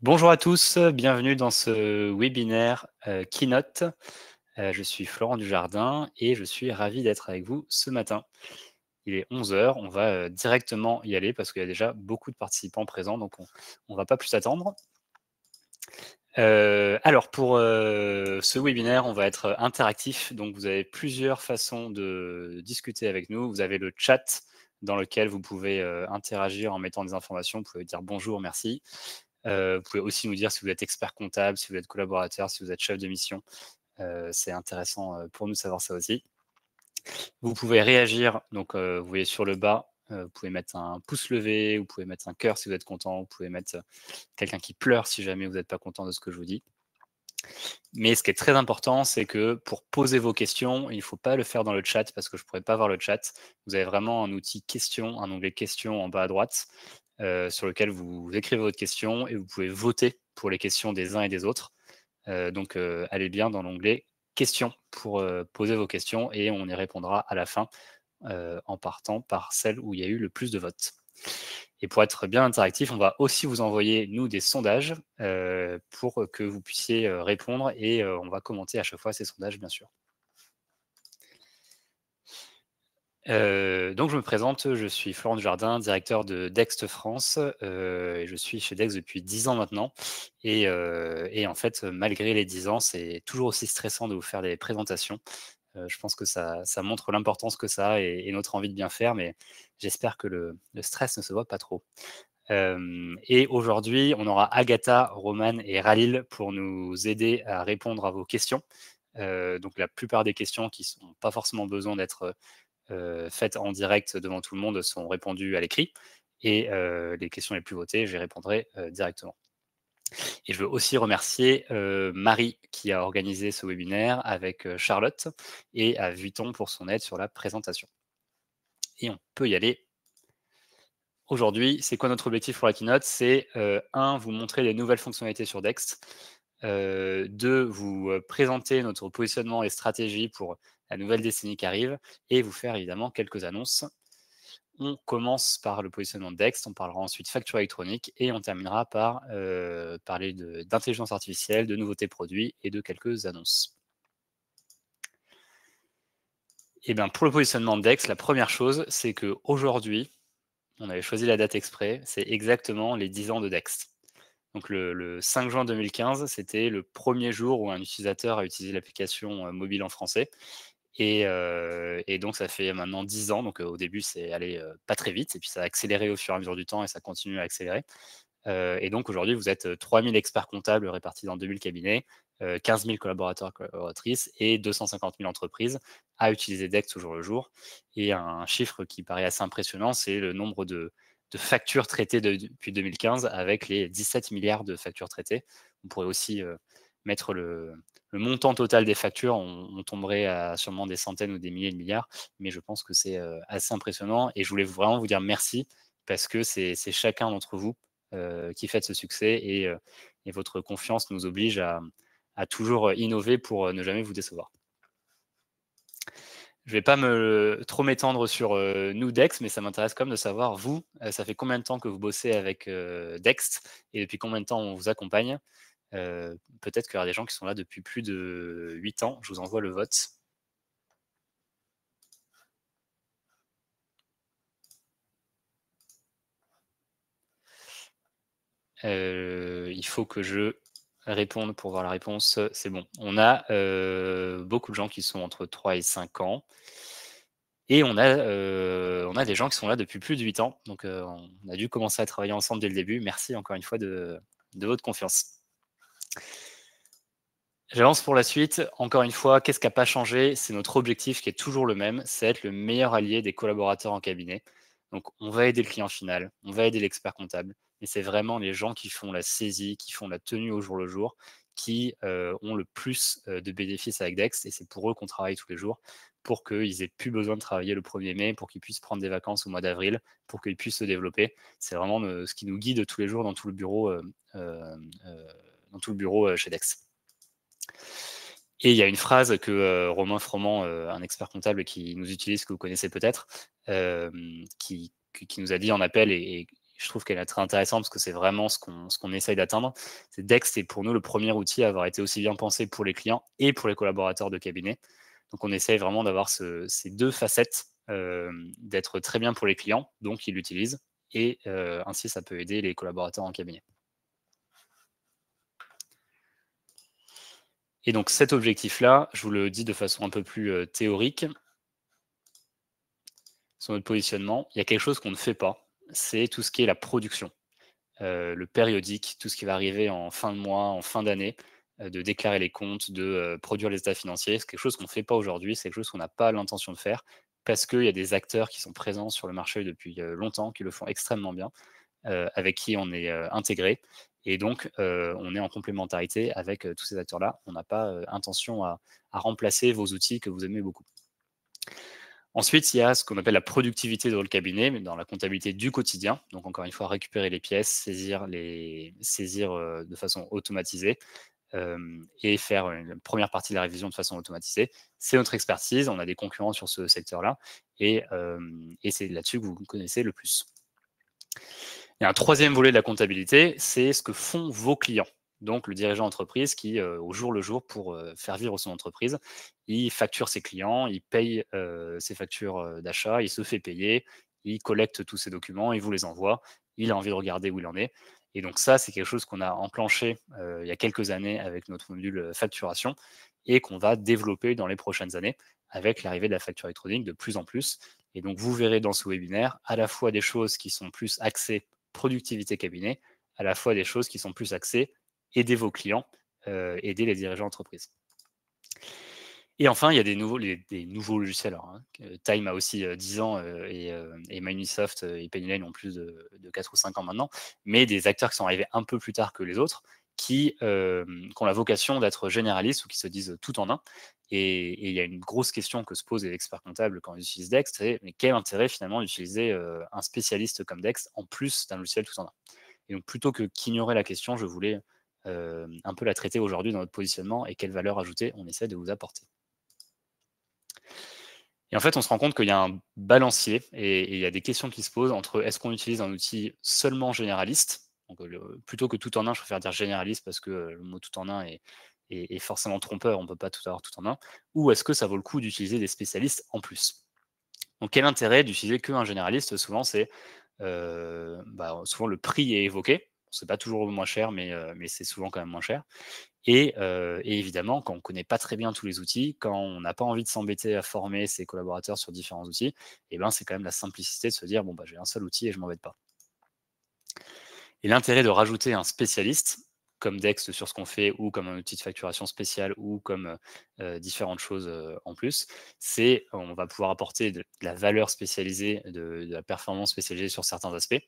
Bonjour à tous, bienvenue dans ce webinaire Keynote. Je suis Florent Dujardin et je suis ravi d'être avec vous ce matin. Il est 11 h, on va directement y aller parce qu'il y a déjà beaucoup de participants présents, donc on ne va pas plus attendre. Alors pour ce webinaire, on va être interactif, donc vous avez plusieurs façons de discuter avec nous. Vous avez le chat dans lequel vous pouvez interagir en mettant des informations, vous pouvez dire bonjour, merci. Vous pouvez aussi nous dire si vous êtes expert comptable, si vous êtes collaborateur, si vous êtes chef de mission. C'est intéressant pour nous de savoir ça aussi. Vous pouvez réagir, donc vous voyez sur le bas, vous pouvez mettre un pouce levé, vous pouvez mettre un cœur si vous êtes content, vous pouvez mettre quelqu'un qui pleure si jamais vous n'êtes pas content de ce que je vous dis. Mais ce qui est très important, c'est que pour poser vos questions, il ne faut pas le faire dans le chat parce que je ne pourrais pas voir le chat. Vous avez vraiment un outil questions, un onglet questions en bas à droite sur lequel vous écrivez votre question et vous pouvez voter pour les questions des uns et des autres. Donc, allez bien dans l'onglet questions pour poser vos questions et on y répondra à la fin en partant par celle où il y a eu le plus de votes. Et pour être bien interactif, on va aussi vous envoyer, nous, des sondages pour que vous puissiez répondre et on va commenter à chaque fois ces sondages, bien sûr. Donc je me présente, je suis Florent Dujardin, directeur de Dext France, et je suis chez Dext depuis 10 ans maintenant. Et en fait, malgré les 10 ans, c'est toujours aussi stressant de vous faire des présentations. Je pense que ça montre l'importance que ça a et notre envie de bien faire, mais j'espère que le stress ne se voit pas trop. Et aujourd'hui, on aura Agatha, Roman et Ralil pour nous aider à répondre à vos questions. Donc la plupart des questions qui n'ont pas forcément besoin d'être faites en direct devant tout le monde sont répondues à l'écrit. Et les questions les plus votées, j'y répondrai directement. Et je veux aussi remercier Marie qui a organisé ce webinaire avec Charlotte et à Vuitton pour son aide sur la présentation. Et on peut y aller. Aujourd'hui, c'est quoi notre objectif pour la keynote? C'est 1, vous montrer les nouvelles fonctionnalités sur Dext. 2, vous présenter notre positionnement et stratégie pour la nouvelle décennie qui arrive et vous faire évidemment quelques annonces. On commence par le positionnement de Dext, on parlera ensuite facture électronique et on terminera par parler d'intelligence artificielle, de nouveautés produits et de quelques annonces. Et bien pour le positionnement de Dext, la première chose, c'est qu'aujourd'hui, on avait choisi la date exprès, c'est exactement les 10 ans de Dext. Donc le 5 juin 2015, c'était le premier jour où un utilisateur a utilisé l'application mobile en français. Et donc ça fait maintenant 10 ans, donc au début c'est allé pas très vite, et puis ça a accéléré au fur et à mesure du temps, et ça continue à accélérer. Et donc aujourd'hui vous êtes 3000 experts comptables répartis dans 2000 cabinets, 15 000 collaborateurs collaboratrices et 250 000 entreprises à utiliser Dext au jour le jour. Et un chiffre qui paraît assez impressionnant, c'est le nombre de factures traitées depuis 2015 avec les 17 milliards de factures traitées. On pourrait aussi mettre le montant total des factures, on tomberait à sûrement des centaines ou des milliers de milliards, mais je pense que c'est assez impressionnant et je voulais vraiment vous dire merci parce que c'est chacun d'entre vous qui faites ce succès et votre confiance nous oblige à toujours innover pour ne jamais vous décevoir. Je ne vais pas trop m'étendre sur nous, Dext, mais ça m'intéresse quand même de savoir, vous, ça fait combien de temps que vous bossez avec Dext et depuis combien de temps on vous accompagne? Peut-être qu'il y aura des gens qui sont là depuis plus de 8 ans. Je vous envoie le vote. Il faut que je réponde pour voir la réponse. C'est bon. On a beaucoup de gens qui sont entre 3 et 5 ans. Et on a des gens qui sont là depuis plus de 8 ans. Donc, on a dû commencer à travailler ensemble dès le début. Merci encore une fois de votre confiance. J'avance pour la suite. Encore une fois, qu'est-ce qui n'a pas changé? C'est notre objectif qui est toujours le même, c'est être le meilleur allié des collaborateurs en cabinet. Donc, on va aider le client final, on va aider l'expert comptable, mais c'est vraiment les gens qui font la saisie, qui font la tenue au jour le jour, qui ont le plus de bénéfices avec Dext, et c'est pour eux qu'on travaille tous les jours, pour qu'ils aient plus besoin de travailler le 1er mai, pour qu'ils puissent prendre des vacances au mois d'avril, pour qu'ils puissent se développer. C'est vraiment ce qui nous guide tous les jours dans tout le bureau, chez Dext. Et il y a une phrase que Romain Froment, un expert comptable qui nous utilise, que vous connaissez peut-être, qui nous a dit en appel, et je trouve qu'elle est très intéressante parce que c'est vraiment ce qu'on essaye d'atteindre. Dext est pour nous le premier outil à avoir été aussi bien pensé pour les clients et pour les collaborateurs de cabinet. Donc on essaye vraiment d'avoir ces deux facettes, d'être très bien pour les clients, donc ils l'utilisent, et ainsi ça peut aider les collaborateurs en cabinet. Et donc cet objectif-là, je vous le dis de façon un peu plus théorique, sur notre positionnement, il y a quelque chose qu'on ne fait pas, c'est tout ce qui est la production. Le périodique, tout ce qui va arriver en fin de mois, en fin d'année, de déclarer les comptes, de produire les états financiers. C'est quelque chose qu'on ne fait pas aujourd'hui, c'est quelque chose qu'on n'a pas l'intention de faire, parce qu'il y a des acteurs qui sont présents sur le marché depuis longtemps, qui le font extrêmement bien, avec qui on est intégré. Et donc, on est en complémentarité avec tous ces acteurs-là. On n'a pas intention à remplacer vos outils que vous aimez beaucoup. Ensuite, il y a ce qu'on appelle la productivité dans le cabinet, mais dans la comptabilité du quotidien. Donc, encore une fois, récupérer les pièces, saisir de façon automatisée et faire une première partie de la révision de façon automatisée. C'est notre expertise. On a des concurrents sur ce secteur-là et c'est là-dessus que vous connaissez le plus. Il y a un troisième volet de la comptabilité, c'est ce que font vos clients. Donc, le dirigeant d'entreprise qui, au jour le jour, pour faire vivre son entreprise, il facture ses clients, il paye ses factures d'achat, il se fait payer, il collecte tous ses documents, il vous les envoie, il a envie de regarder où il en est. Et donc ça, c'est quelque chose qu'on a enclenché il y a quelques années avec notre module facturation et qu'on va développer dans les prochaines années avec l'arrivée de la facture électronique de plus en plus. Et donc, vous verrez dans ce webinaire à la fois des choses qui sont plus axées productivité cabinet, à la fois des choses qui sont plus axées aider vos clients, aider les dirigeants d'entreprise. Et enfin, il y a des nouveaux logiciels. Alors, Time a aussi 10 ans et Microsoft et Pennylane ont plus de 4 ou 5 ans maintenant, mais des acteurs qui sont arrivés un peu plus tard que les autres, qui ont la vocation d'être généralistes ou qui se disent tout en un. Et il y a une grosse question que se posent les experts comptables quand ils utilisent Dext, c'est mais quel intérêt finalement d'utiliser un spécialiste comme Dext en plus d'un logiciel tout en un. Et donc plutôt que qu'ignorer la question, je voulais un peu la traiter aujourd'hui dans notre positionnement et quelle valeur ajoutée on essaie de vous apporter. Et en fait, on se rend compte qu'il y a un balancier et il y a des questions qui se posent entre est-ce qu'on utilise un outil seulement généraliste, donc, plutôt que tout en un, je préfère dire généraliste parce que le mot tout en un est forcément trompeur, on ne peut pas tout avoir tout en un, ou est-ce que ça vaut le coup d'utiliser des spécialistes en plus. Donc quel intérêt d'utiliser qu'un généraliste? Souvent, c'est souvent le prix est évoqué. C'est pas toujours le moins cher, mais c'est souvent quand même moins cher. Et évidemment, quand on ne connaît pas très bien tous les outils, quand on n'a pas envie de s'embêter à former ses collaborateurs sur différents outils, eh ben, c'est quand même la simplicité de se dire bon, bah, j'ai un seul outil et je ne m'embête pas. Et l'intérêt de rajouter un spécialiste, comme Dext sur ce qu'on fait, ou comme un outil de facturation spécial, ou comme différentes choses en plus, c'est on va pouvoir apporter de la valeur spécialisée, de la performance spécialisée sur certains aspects.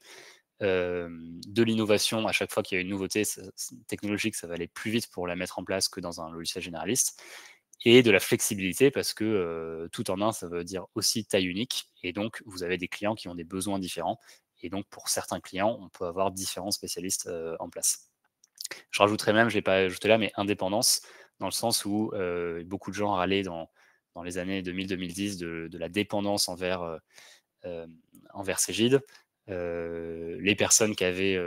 De l'innovation à chaque fois qu'il y a une nouveauté technologique, ça va aller plus vite pour la mettre en place que dans un logiciel généraliste, et de la flexibilité parce que tout en un, ça veut dire aussi taille unique, et donc vous avez des clients qui ont des besoins différents, et donc pour certains clients, on peut avoir différents spécialistes en place. Je rajouterais même, je ne l'ai pas ajouté là, mais indépendance, dans le sens où beaucoup de gens râlaient dans les années 2000-2010 de la dépendance envers Cegid. Les personnes qui avaient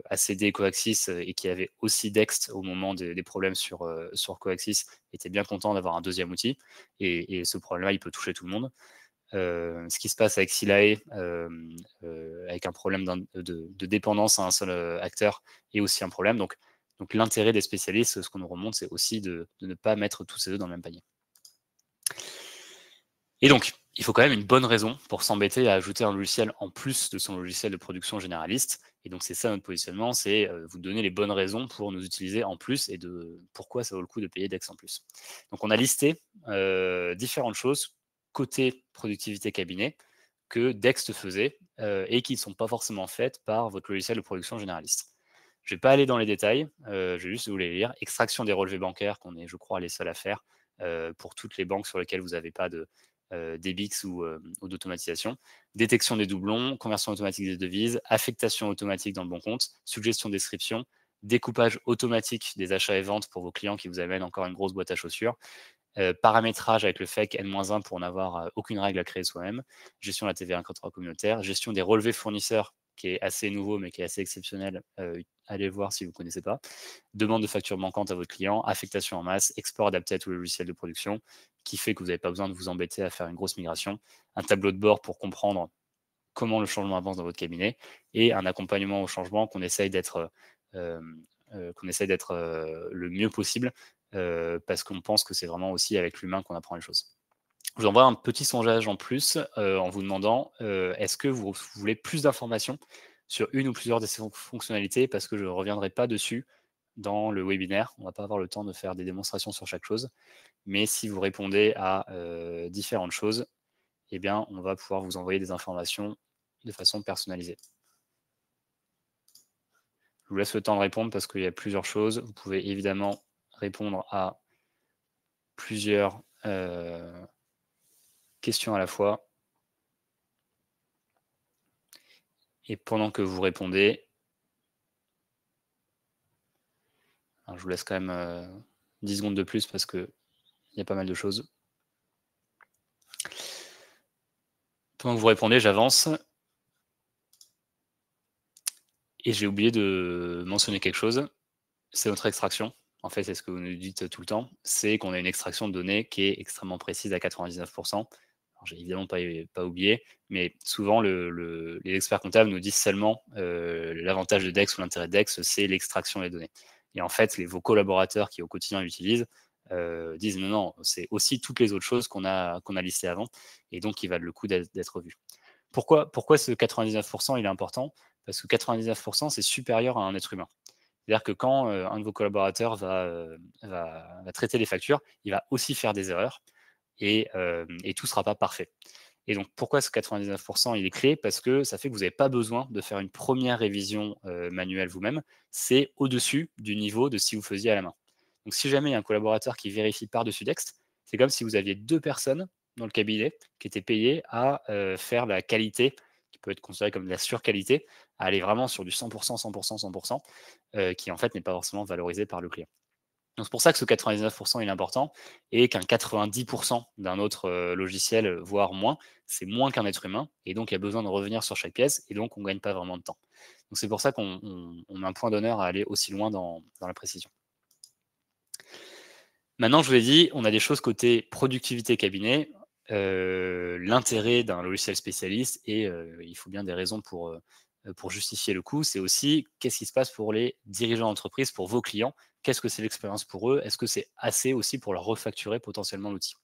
ACD et Coaxis et qui avaient aussi Dext au moment des problèmes sur Coaxis étaient bien contents d'avoir un deuxième outil. Et ce problème-là, il peut toucher tout le monde. Ce qui se passe avec Silae, avec un problème de dépendance à un seul acteur, est aussi un problème. Donc l'intérêt des spécialistes, ce qu'on nous remonte, c'est aussi de ne pas mettre tous ces œufs dans le même panier. Et donc, il faut quand même une bonne raison pour s'embêter à ajouter un logiciel en plus de son logiciel de production généraliste. Et donc, c'est ça notre positionnement, c'est vous donner les bonnes raisons pour nous utiliser en plus et de pourquoi ça vaut le coup de payer Dext en plus. Donc, on a listé différentes choses côté productivité cabinet que Dext faisait et qui ne sont pas forcément faites par votre logiciel de production généraliste. Je ne vais pas aller dans les détails, je vais juste vous les lire. Extraction des relevés bancaires, qu'on est, je crois, les seuls à faire pour toutes les banques sur lesquelles vous n'avez pas d'EBIX ou d'automatisation, détection des doublons, conversion automatique des devises, affectation automatique dans le bon compte, suggestion de description, découpage automatique des achats et ventes pour vos clients qui vous amènent encore une grosse boîte à chaussures, paramétrage avec le FEC N-1 pour n'avoir aucune règle à créer soi-même, gestion de la TVA intra-communautaire, gestion des relevés fournisseurs qui est assez nouveau, mais qui est assez exceptionnel. Allez le voir si vous ne connaissez pas. Demande de facture manquante à votre client, affectation en masse, export adapté à tous les logiciels de production, qui fait que vous n'avez pas besoin de vous embêter à faire une grosse migration, un tableau de bord pour comprendre comment le changement avance dans votre cabinet, et un accompagnement au changement qu'on essaye d'être le mieux possible, parce qu'on pense que c'est vraiment aussi avec l'humain qu'on apprend les choses. Je vous envoie un petit sondage en plus en vous demandant est-ce que vous voulez plus d'informations sur une ou plusieurs de ces fonctionnalités, parce que je ne reviendrai pas dessus dans le webinaire. On ne va pas avoir le temps de faire des démonstrations sur chaque chose. Mais si vous répondez à différentes choses, eh bien, on va pouvoir vous envoyer des informations de façon personnalisée. Je vous laisse le temps de répondre parce qu'il y a plusieurs choses. Vous pouvez évidemment répondre à plusieurs questions à la fois. Et pendant que vous répondez, alors je vous laisse quand même 10 secondes de plus parce qu'il y a pas mal de choses. Pendant que vous répondez, j'avance. Et j'ai oublié de mentionner quelque chose. C'est notre extraction. En fait, c'est ce que vous nous dites tout le temps. C'est qu'on a une extraction de données qui est extrêmement précise à 99%. J'ai évidemment pas oublié, mais souvent les experts comptables nous disent seulement l'avantage de DEX ou l'intérêt de DEX, c'est l'extraction des données. Et en fait, vos collaborateurs qui au quotidien l'utilisent disent non, c'est aussi toutes les autres choses qu'on a listées avant, et donc qui valent le coup d'être vues. Pourquoi ce 99% il est important? Parce que 99% c'est supérieur à un être humain. C'est-à-dire que quand un de vos collaborateurs va traiter les factures, il va aussi faire des erreurs, et tout ne sera pas parfait. Et donc, pourquoi ce 99% il est clé? Parce que ça fait que vous n'avez pas besoin de faire une première révision manuelle vous-même. C'est au-dessus du niveau de si vous faisiez à la main. Donc, si jamais il y a un collaborateur qui vérifie par-dessus texte, c'est comme si vous aviez 2 personnes dans le cabinet qui étaient payées à faire la qualité, qui peut être considérée comme de la surqualité, à aller vraiment sur du 100%, 100%, 100%, qui en fait n'est pas forcément valorisé par le client. Donc c'est pour ça que ce 99% il est important, et qu'un 90% d'un autre logiciel, voire moins, c'est moins qu'un être humain, et donc il y a besoin de revenir sur chaque pièce, et donc on ne gagne pas vraiment de temps. Donc c'est pour ça qu'on met un point d'honneur à aller aussi loin dans la précision. Maintenant, je vous ai dit, on a des choses côté productivité cabinet, l'intérêt d'un logiciel spécialiste, et il faut bien des raisons pour justifier le coût. C'est aussi qu'est-ce qui se passe pour les dirigeants d'entreprise, pour vos clients. Qu'est-ce que c'est l'expérience pour eux? Est-ce que c'est assez aussi pour leur refacturer potentiellement l'outil?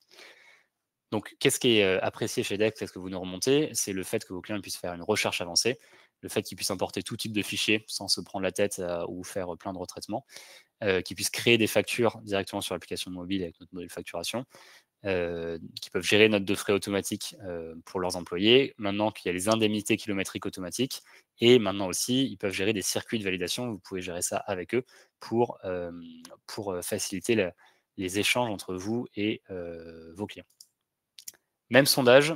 Donc, qu'est-ce qui est apprécié chez DEX? Est-ce que vous nous remontez? C'est le fait que vos clients puissent faire une recherche avancée, le fait qu'ils puissent importer tout type de fichiers sans se prendre la tête ou faire plein de retraitements, qu'ils puissent créer des factures directement sur l'application mobile avec notre module de facturation, qui peuvent gérer notes de frais automatiques pour leurs employés. Maintenant qu'il y a les indemnités kilométriques automatiques, et maintenant aussi, ils peuvent gérer des circuits de validation. Vous pouvez gérer ça avec eux pour faciliter les échanges entre vous et vos clients. Même sondage.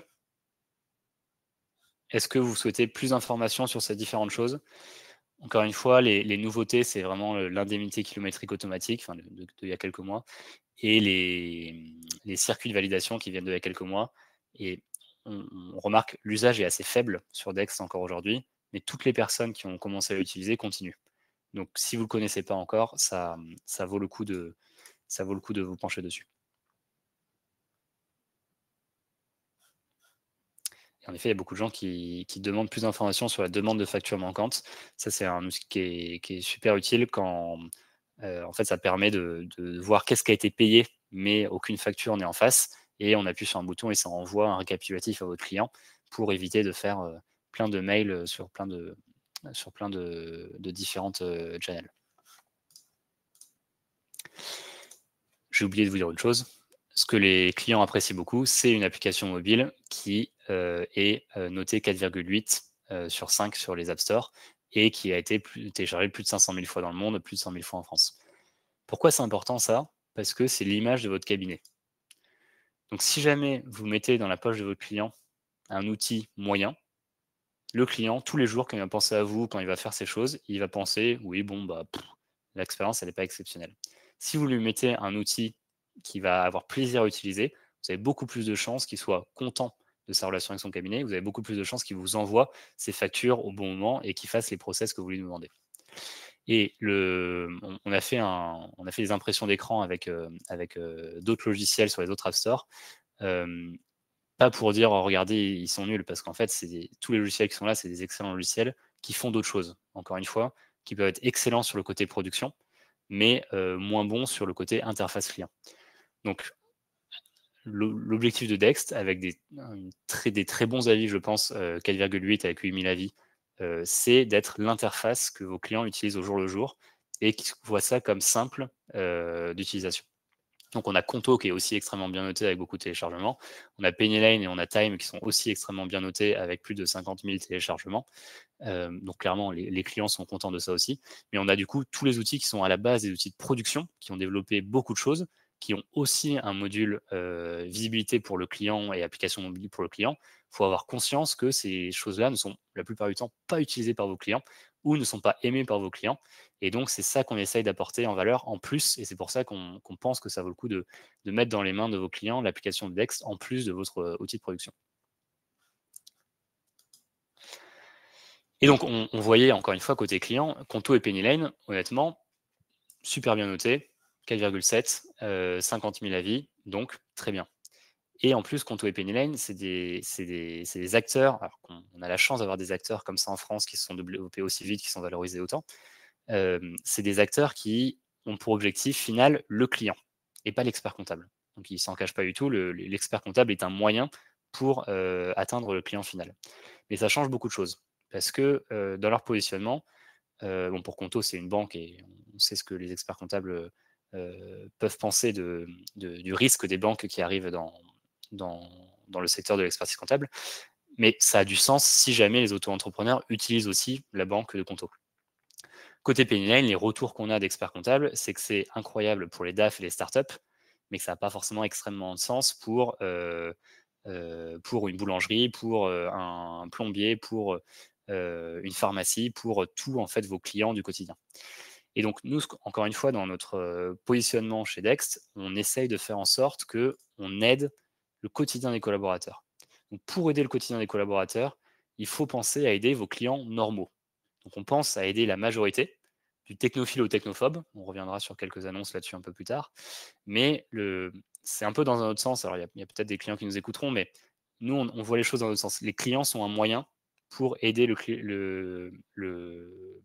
Est-ce que vous souhaitez plus d'informations sur ces différentes choses? Encore une fois, les nouveautés, c'est vraiment l'indemnité kilométrique automatique, enfin, il y a quelques mois, et les circuits de validation qui viennent d'il y a quelques mois. Et on remarque l'usage est assez faible sur DEX encore aujourd'hui, mais toutes les personnes qui ont commencé à l'utiliser continuent. Donc, si vous ne le connaissez pas encore, ça vaut le coup de vous pencher dessus. Et en effet, il y a beaucoup de gens qui demandent plus d'informations sur la demande de facture manquante. Ça, c'est un outil qui est super utile quand en fait, ça permet de voir qu'est-ce qui a été payé, mais aucune facture n'est en face. Et on appuie sur un bouton et ça envoie un récapitulatif à votre client pour éviter de faire plein de mails sur plein de différentes channels. J'ai oublié de vous dire une chose. Ce que les clients apprécient beaucoup, c'est une application mobile qui est notée 4,8 sur 5 sur les App Store, et qui a été téléchargée plus de 500 000 fois dans le monde, plus de 100 000 fois en France. Pourquoi c'est important ça? Parce que c'est l'image de votre cabinet. Donc si jamais vous mettez dans la poche de votre client un outil moyen, le client, tous les jours, quand il va penser à vous, quand il va faire ces choses, il va penser, oui, bon, bah, l'expérience, elle n'est pas exceptionnelle. Si vous lui mettez un outil qui va avoir plaisir à utiliser, vous avez beaucoup plus de chances qu'il soit content de sa relation avec son cabinet, vous avez beaucoup plus de chances qu'il vous envoie ses factures au bon moment et qu'il fasse les process que vous lui demandez. Et on a fait des impressions d'écran avec d'autres logiciels sur les autres App Store. Pas pour dire oh, regardez, ils sont nuls, parce qu'en fait, tous les logiciels qui sont là, c'est des excellents logiciels qui font d'autres choses, encore une fois, qui peuvent être excellents sur le côté production, mais moins bons sur le côté interface client. Donc, l'objectif de Dext, avec des très bons avis, je pense, 4,8 avec 8000 avis, c'est d'être l'interface que vos clients utilisent au jour le jour et qui voient ça comme simple d'utilisation. Donc on a Conto qui est aussi extrêmement bien noté avec beaucoup de téléchargements. On a Pennylane et on a Time qui sont aussi extrêmement bien notés avec plus de 50 000 téléchargements. Donc clairement, les clients sont contents de ça aussi. Mais on a du coup tous les outils qui sont à la base des outils de production, qui ont développé beaucoup de choses, qui ont aussi un module visibilité pour le client et application mobile pour le client. Il faut avoir conscience que ces choses-là ne sont la plupart du temps pas utilisées par vos clients ou ne sont pas aimées par vos clients. Et donc, c'est ça qu'on essaye d'apporter en valeur en plus. Et c'est pour ça qu'on pense que ça vaut le coup de mettre dans les mains de vos clients l'application de Dext en plus de votre outil de production. Et donc, on voyait encore une fois côté client, Conto et Pennylane, honnêtement, super bien noté, 4,7, 50 000 avis, donc très bien. Et en plus, Conto et Pennylane, c'est des acteurs, alors on a la chance d'avoir des acteurs comme ça en France qui se sont développés aussi vite, qui sont valorisés autant. C'est des acteurs qui ont pour objectif final le client et pas l'expert comptable. Donc ils ne s'en cachent pas du tout, l'expert comptable est un moyen pour atteindre le client final. Mais ça change beaucoup de choses, parce que dans leur positionnement, bon, pour Conto, c'est une banque et on sait ce que les experts comptables peuvent penser du risque des banques qui arrivent dans le secteur de l'expertise comptable. Mais ça a du sens si jamais les auto-entrepreneurs utilisent aussi la banque de Conto. Côté Pennylane, les retours qu'on a d'experts comptables, c'est que c'est incroyable pour les DAF et les startups, mais que ça n'a pas forcément extrêmement de sens pour une boulangerie, pour un plombier, pour une pharmacie, pour tous en fait vos clients du quotidien. Et donc nous, encore une fois, dans notre positionnement chez Dext, on essaye de faire en sorte qu'on aide le quotidien des collaborateurs. Donc pour aider le quotidien des collaborateurs, il faut penser à aider vos clients normaux. Donc on pense à aider la majorité, du technophile au technophobe. On reviendra sur quelques annonces là-dessus un peu plus tard. Mais c'est un peu dans un autre sens. Alors il y a peut-être des clients qui nous écouteront, mais nous, on voit les choses dans un autre sens. Les clients sont un moyen pour aider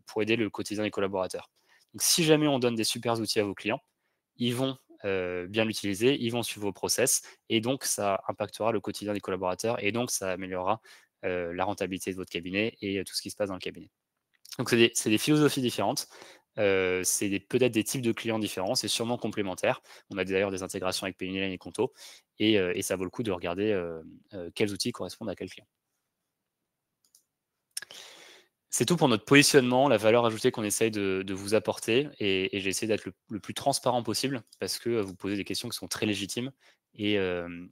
pour aider le quotidien des collaborateurs. Donc si jamais on donne des super outils à vos clients, ils vont bien l'utiliser, ils vont suivre vos process, et donc ça impactera le quotidien des collaborateurs, et donc ça améliorera la rentabilité de votre cabinet et tout ce qui se passe dans le cabinet. Donc c'est des philosophies différentes, c'est peut-être des types de clients différents, c'est sûrement complémentaire. On a d'ailleurs des intégrations avec Pennylane et Conto, et ça vaut le coup de regarder quels outils correspondent à quel client. C'est tout pour notre positionnement, la valeur ajoutée qu'on essaye de vous apporter, et j'ai essayé d'être le plus transparent possible, parce que vous posez des questions qui sont très légitimes, et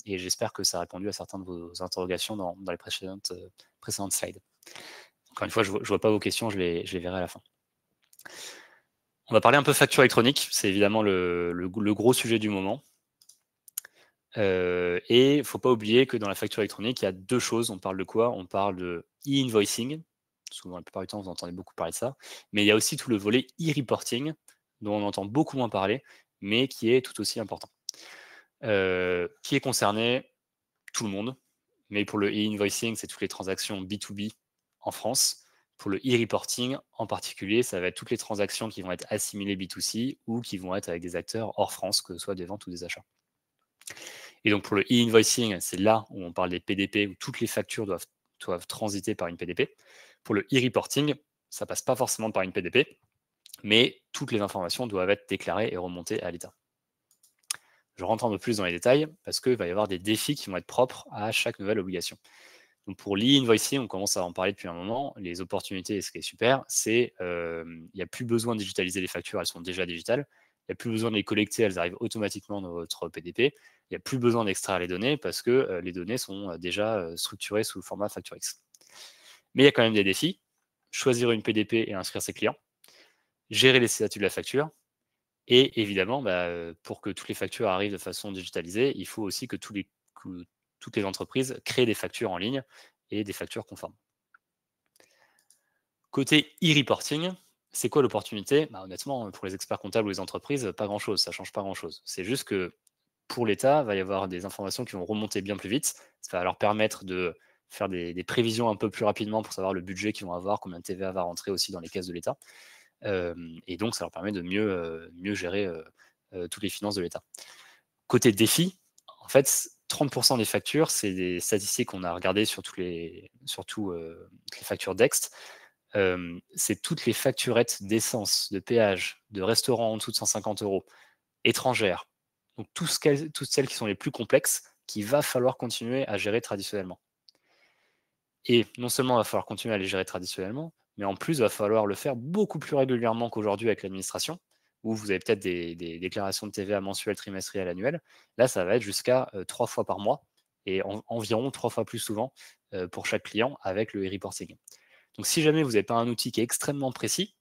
j'espère que ça a répondu à certaines de vos interrogations dans les précédentes slides. Encore une fois, je ne vois pas vos questions, je les verrai à la fin. On va parler un peu facture électronique, c'est évidemment le gros sujet du moment. Et il ne faut pas oublier que dans la facture électronique, il y a deux choses. On parle de quoi? On parle de e-invoicing. Souvent, la plupart du temps, vous entendez beaucoup parler de ça. Mais il y a aussi tout le volet e-reporting, dont on entend beaucoup moins parler, mais qui est tout aussi important. Qui est concerné? Tout le monde. Mais pour le e-invoicing, c'est toutes les transactions B2B en France. Pour le e-reporting, en particulier, ça va être toutes les transactions qui vont être assimilées B2C ou qui vont être avec des acteurs hors France, que ce soit des ventes ou des achats. Et donc, pour le e-invoicing, c'est là où on parle des PDP, où toutes les factures doivent transiter par une PDP. Pour le e-reporting, ça ne passe pas forcément par une PDP, mais toutes les informations doivent être déclarées et remontées à l'État. Je rentre un peu plus dans les détails parce qu'il va y avoir des défis qui vont être propres à chaque nouvelle obligation. Donc pour l'e-invoicing, on commence à en parler depuis un moment. Les opportunités, ce qui est super, c'est qu'il n'y a plus besoin de digitaliser les factures, elles sont déjà digitales. Il n'y a plus besoin de les collecter, elles arrivent automatiquement dans votre PDP. Il n'y a plus besoin d'extraire les données parce que les données sont déjà structurées sous le format FactureX. Mais il y a quand même des défis. Choisir une PDP et inscrire ses clients. Gérer les statuts de la facture. Et évidemment, pour que toutes les factures arrivent de façon digitalisée, il faut aussi que tous toutes les entreprises créent des factures en ligne et des factures conformes. Côté e-reporting, c'est quoi l'opportunité? Honnêtement, pour les experts comptables ou les entreprises, pas grand-chose, ça ne change pas grand-chose. C'est juste que pour l'État, il va y avoir des informations qui vont remonter bien plus vite. Ça va leur permettre de faire des prévisions un peu plus rapidement pour savoir le budget qu'ils vont avoir, combien de TVA va rentrer aussi dans les caisses de l'État. Et donc, ça leur permet de mieux gérer toutes les finances de l'État. Côté défi, en fait, 30% des factures, c'est des statistiques qu'on a regardées sur toutes les factures Dext. C'est toutes les facturettes d'essence, de péage, de restaurants en dessous de 150 € étrangères. Donc, toutes celles qui sont les plus complexes, qu'il va falloir continuer à gérer traditionnellement. Et non seulement il va falloir continuer à les gérer traditionnellement, mais en plus, il va falloir le faire beaucoup plus régulièrement qu'aujourd'hui avec l'administration, où vous avez peut-être des déclarations de TVA mensuelles, trimestrielles, annuelles. Là, ça va être jusqu'à 3 fois par mois et environ 3 fois plus souvent pour chaque client avec le e-reporting. Donc, si jamais vous n'avez pas un outil qui est extrêmement précis,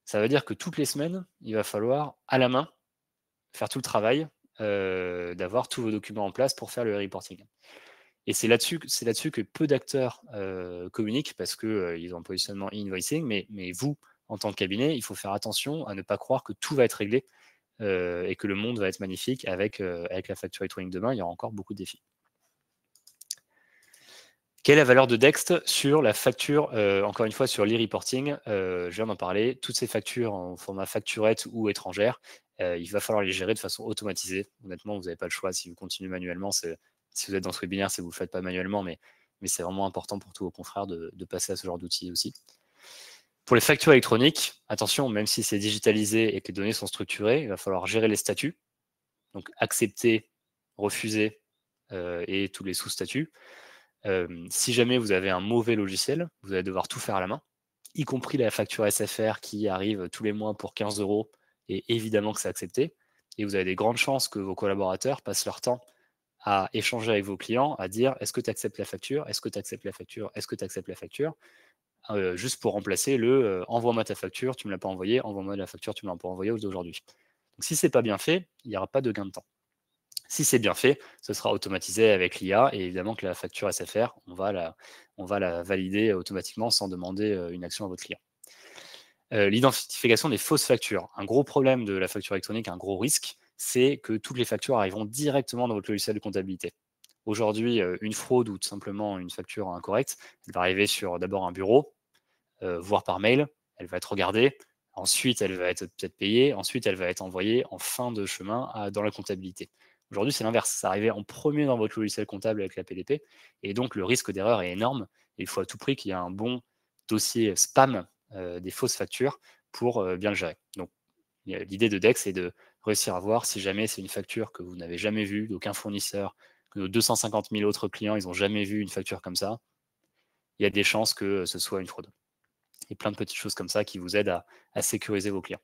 ça veut dire que toutes les semaines, il va falloir, à la main, faire tout le travail d'avoir tous vos documents en place pour faire le reporting. Et c'est là-dessus que peu d'acteurs communiquent parce qu'ils ont un positionnement e-invoicing, mais vous, en tant que cabinet, il faut faire attention à ne pas croire que tout va être réglé et que le monde va être magnifique avec la facture électronique demain. Il y aura encore beaucoup de défis. Quelle est la valeur de Dext sur la facture, encore une fois, sur l'e-reporting? Je viens d'en parler. Toutes ces factures en format facturette ou étrangère, il va falloir les gérer de façon automatisée. Honnêtement, vous n'avez pas le choix. Si vous continuez manuellement, si vous êtes dans ce webinaire, c'est que vous ne le faites pas manuellement, mais c'est vraiment important pour tous vos confrères de passer à ce genre d'outils aussi. Pour les factures électroniques, attention, même si c'est digitalisé et que les données sont structurées, il va falloir gérer les statuts. Donc, accepter, refuser et tous les sous-statuts. Si jamais vous avez un mauvais logiciel, vous allez devoir tout faire à la main, y compris la facture SFR qui arrive tous les mois pour 15 €, et évidemment que c'est accepté. Et vous avez des grandes chances que vos collaborateurs passent leur temps à échanger avec vos clients, à dire est-ce que tu acceptes la facture, est-ce que tu acceptes la facture, est-ce que tu acceptes la facture, juste pour remplacer le envoie-moi ta facture, tu ne me l'as pas envoyée, envoie-moi la facture, tu ne me l'as pas envoyée aujourd'hui. Donc si ce n'est pas bien fait, il n'y aura pas de gain de temps. Si c'est bien fait, ce sera automatisé avec l'IA et évidemment que la facture SFR, on va la valider automatiquement sans demander une action à votre client. L'identification des fausses factures. Un gros problème de la facture électronique, un gros risque, c'est que toutes les factures arriveront directement dans votre logiciel de comptabilité. Aujourd'hui, une fraude ou tout simplement une facture incorrecte, elle va arriver sur d'abord un bureau, voire par mail, elle va être regardée, ensuite elle va être peut-être payée, ensuite elle va être envoyée en fin de chemin dans la comptabilité. Aujourd'hui, c'est l'inverse. Ça arrive en premier dans votre logiciel comptable avec la PDP. Et donc, le risque d'erreur est énorme. Et il faut à tout prix qu'il y ait un bon dossier spam des fausses factures pour bien le gérer. Donc, l'idée de Dext, c'est de réussir à voir si jamais c'est une facture que vous n'avez jamais vue d'aucun fournisseur, que nos 250 000 autres clients, ils n'ont jamais vu une facture comme ça. Il y a des chances que ce soit une fraude. Et plein de petites choses comme ça qui vous aident à sécuriser vos clients.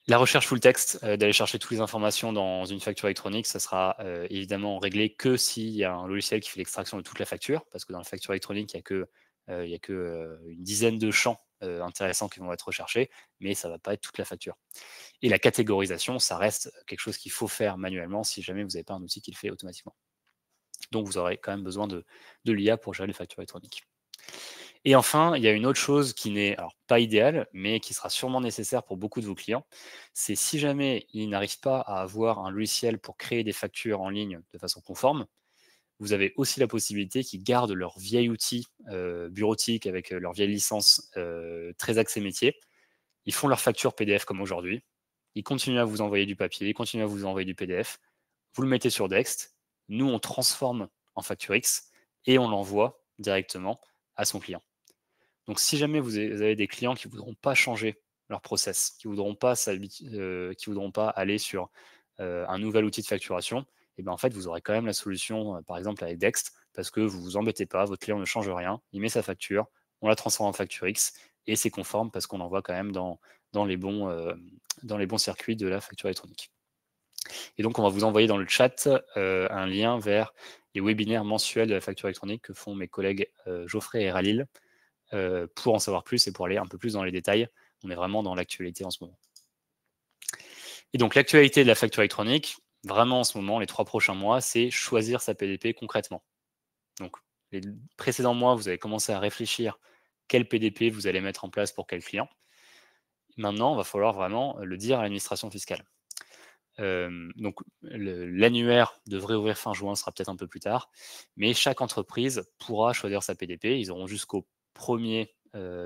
La recherche full text, d'aller chercher toutes les informations dans une facture électronique, ça sera évidemment réglé que s'il y a un logiciel qui fait l'extraction de toute la facture, parce que dans la facture électronique, il n'y a que une dizaine de champs intéressants qui vont être recherchés, mais ça ne va pas être toute la facture. Et la catégorisation, ça reste quelque chose qu'il faut faire manuellement si jamais vous n'avez pas un outil qui le fait automatiquement. Donc vous aurez quand même besoin de l'IA pour gérer les factures électroniques. Et enfin, il y a une autre chose qui n'est pas idéale, mais qui sera sûrement nécessaire pour beaucoup de vos clients. C'est si jamais ils n'arrivent pas à avoir un logiciel pour créer des factures en ligne de façon conforme, vous avez aussi la possibilité qu'ils gardent leur vieil outil bureautique avec leur vieille licence très axée métier. Ils font leur facture PDF comme aujourd'hui. Ils continuent à vous envoyer du papier, ils continuent à vous envoyer du PDF. Vous le mettez sur Dext. Nous, on transforme en facture X et on l'envoie directement à son client. Donc, si jamais vous avez des clients qui ne voudront pas changer leur process, qui ne voudront pas aller sur un nouvel outil de facturation, et bien en fait, vous aurez quand même la solution, par exemple avec Dext, parce que vous ne vous embêtez pas, votre client ne change rien, il met sa facture, on la transforme en facture X, et c'est conforme parce qu'on envoie quand même dans les bons circuits de la facture électronique. Et donc, on va vous envoyer dans le chat un lien vers les webinaires mensuels de la facture électronique que font mes collègues Geoffrey et Ralil, pour en savoir plus et pour aller un peu plus dans les détails. On est vraiment dans l'actualité en ce moment. Et donc, l'actualité de la facture électronique, vraiment en ce moment, les 3 prochains mois, c'est choisir sa PDP concrètement. Donc les précédents mois, vous avez commencé à réfléchir quel PDP vous allez mettre en place pour quel client. Maintenant, il va falloir vraiment le dire à l'administration fiscale. Donc l'annuaire devrait ouvrir fin juin, sera peut-être un peu plus tard, mais chaque entreprise pourra choisir sa PDP. Ils auront jusqu'au 1er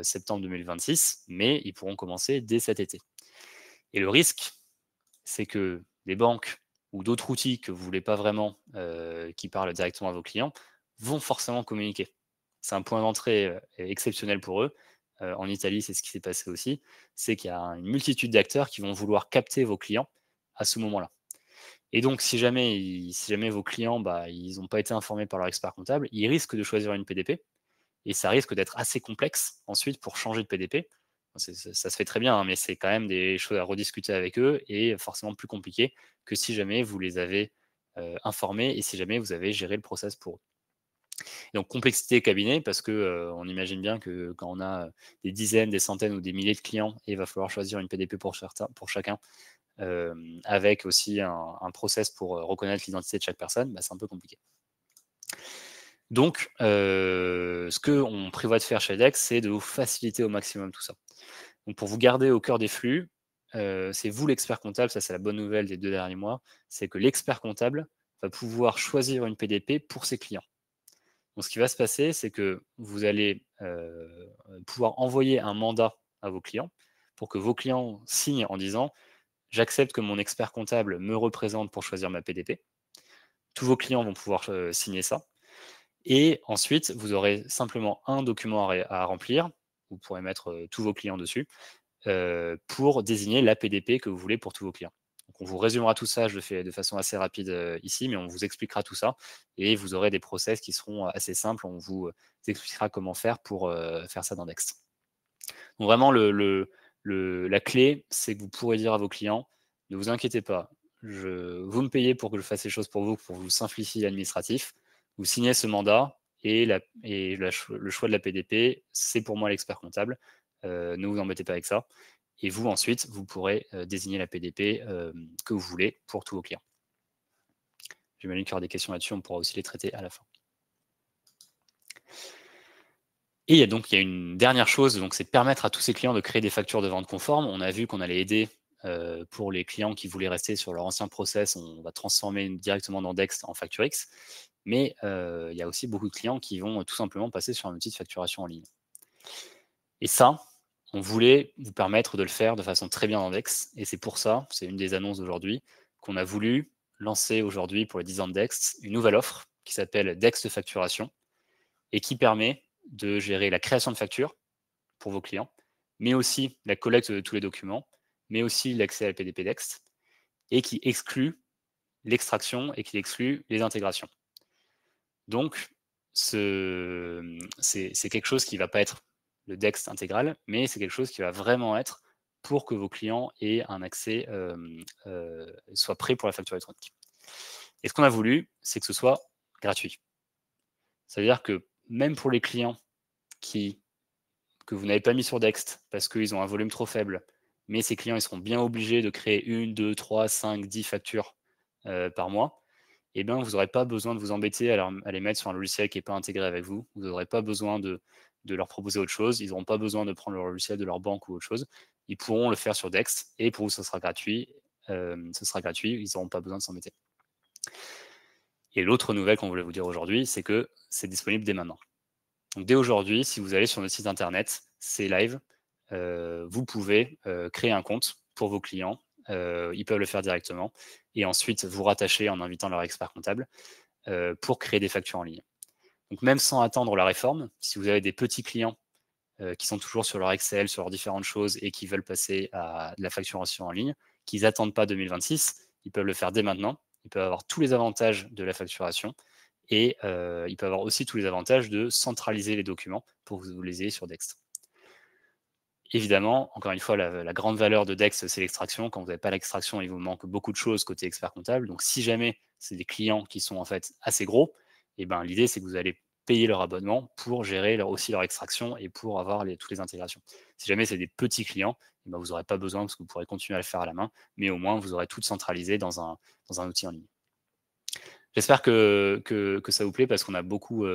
septembre 2026, mais ils pourront commencer dès cet été. Et le risque, c'est que des banques ou d'autres outils que vous ne voulez pas vraiment, qui parlent directement à vos clients, vont forcément communiquer. C'est un point d'entrée exceptionnel pour eux. En Italie, c'est ce qui s'est passé aussi. C'est qu'il y a une multitude d'acteurs qui vont vouloir capter vos clients à ce moment-là. Et donc, si jamais vos clients, ils n'ont pas été informés par leur expert comptable, ils risquent de choisir une PDP. Et ça risque d'être assez complexe ensuite pour changer de PDP. Ça se fait très bien, hein, mais c'est quand même des choses à rediscuter avec eux et forcément plus compliqué que si jamais vous les avez informés et si jamais vous avez géré le process pour eux. Et donc complexité cabinet parce que on imagine bien que quand on a des dizaines, des centaines ou des milliers de clients, et il va falloir choisir une PDP pour chacun, avec aussi un process pour reconnaître l'identité de chaque personne, c'est un peu compliqué. Donc, ce qu'on prévoit de faire chez Dex, c'est de vous faciliter au maximum tout ça. Donc, pour vous garder au cœur des flux, c'est vous l'expert comptable, ça c'est la bonne nouvelle des 2 derniers mois, c'est que l'expert comptable va pouvoir choisir une PDP pour ses clients. Donc, ce qui va se passer, c'est que vous allez pouvoir envoyer un mandat à vos clients pour que vos clients signent en disant « J'accepte que mon expert comptable me représente pour choisir ma PDP ». Tous vos clients vont pouvoir signer ça. Et ensuite, vous aurez simplement un document à remplir. Vous pourrez mettre tous vos clients dessus pour désigner la PDP que vous voulez pour tous vos clients. Donc, on vous résumera tout ça, je le fais de façon assez rapide ici, mais on vous expliquera tout ça et vous aurez des process qui seront assez simples. On vous expliquera comment faire pour faire ça dans Dext. Donc, vraiment, la clé, c'est que vous pourrez dire à vos clients, ne vous inquiétez pas, vous me payez pour que je fasse les choses pour vous simplifier l'administratif. Vous signez ce mandat et le choix de la PDP, c'est pour moi l'expert comptable. Ne vous embêtez pas avec ça. Et vous, ensuite, vous pourrez désigner la PDP que vous voulez pour tous vos clients. J'imagine qu'il y aura des questions là-dessus, on pourra aussi les traiter à la fin. Et il y a une dernière chose, donc c'est permettre à tous ces clients de créer des factures de vente conformes. On a vu qu'on allait aider pour les clients qui voulaient rester sur leur ancien process, on va transformer directement dans Dext en FactureX. Mais il y a aussi beaucoup de clients qui vont tout simplement passer sur un outil de facturation en ligne. Et ça, on voulait vous permettre de le faire de façon très bien dans Dext. Et c'est pour ça, c'est une des annonces d'aujourd'hui, qu'on a voulu lancer aujourd'hui pour les 10 ans de Dext, une nouvelle offre qui s'appelle Dext Facturation et qui permet de gérer la création de factures pour vos clients, mais aussi la collecte de tous les documents, mais aussi l'accès à la PDP Dext, et qui exclut l'extraction et qui exclut les intégrations. Donc, c'est quelque chose qui ne va pas être le Dext intégral, mais c'est quelque chose qui va vraiment être pour que vos clients aient un accès, soient prêts pour la facture électronique. Et ce qu'on a voulu, c'est que ce soit gratuit. C'est-à-dire que même pour les clients que vous n'avez pas mis sur Dext parce qu'ils ont un volume trop faible, mais ces clients ils seront bien obligés de créer 1, 2, 3, 5, 10 factures par mois, et bien vous n'aurez pas besoin de vous embêter à les mettre sur un logiciel qui n'est pas intégré avec vous. Vous n'aurez pas besoin de leur proposer autre chose. Ils n'auront pas besoin de prendre le logiciel de leur banque ou autre chose. Ils pourront le faire sur Dext et pour vous, ce sera gratuit. Ils n'auront pas besoin de s'embêter. Et l'autre nouvelle qu'on voulait vous dire aujourd'hui, c'est que c'est disponible dès maintenant. Donc dès aujourd'hui, si vous allez sur notre site internet, c'est live, vous pouvez créer un compte pour vos clients. Ils peuvent le faire directement et ensuite vous rattacher en invitant leur expert comptable pour créer des factures en ligne. Donc même sans attendre la réforme, si vous avez des petits clients qui sont toujours sur leur Excel, sur leurs différentes choses et qui veulent passer à de la facturation en ligne, qu'ils n'attendent pas 2026, ils peuvent le faire dès maintenant. Ils peuvent avoir tous les avantages de la facturation et ils peuvent avoir aussi tous les avantages de centraliser les documents pour que vous les ayez sur Dext. Évidemment, encore une fois, la grande valeur de Dext, c'est l'extraction. Quand vous n'avez pas l'extraction, il vous manque beaucoup de choses côté expert comptable. Donc, si jamais c'est des clients qui sont en fait assez gros, l'idée, c'est que vous allez payer leur abonnement pour gérer aussi leur extraction et pour avoir toutes les intégrations. Si jamais c'est des petits clients, eh ben, vous n'aurez pas besoin parce que vous pourrez continuer à le faire à la main, mais au moins vous aurez tout centralisé dans un outil en ligne. J'espère que ça vous plaît parce qu'on a beaucoup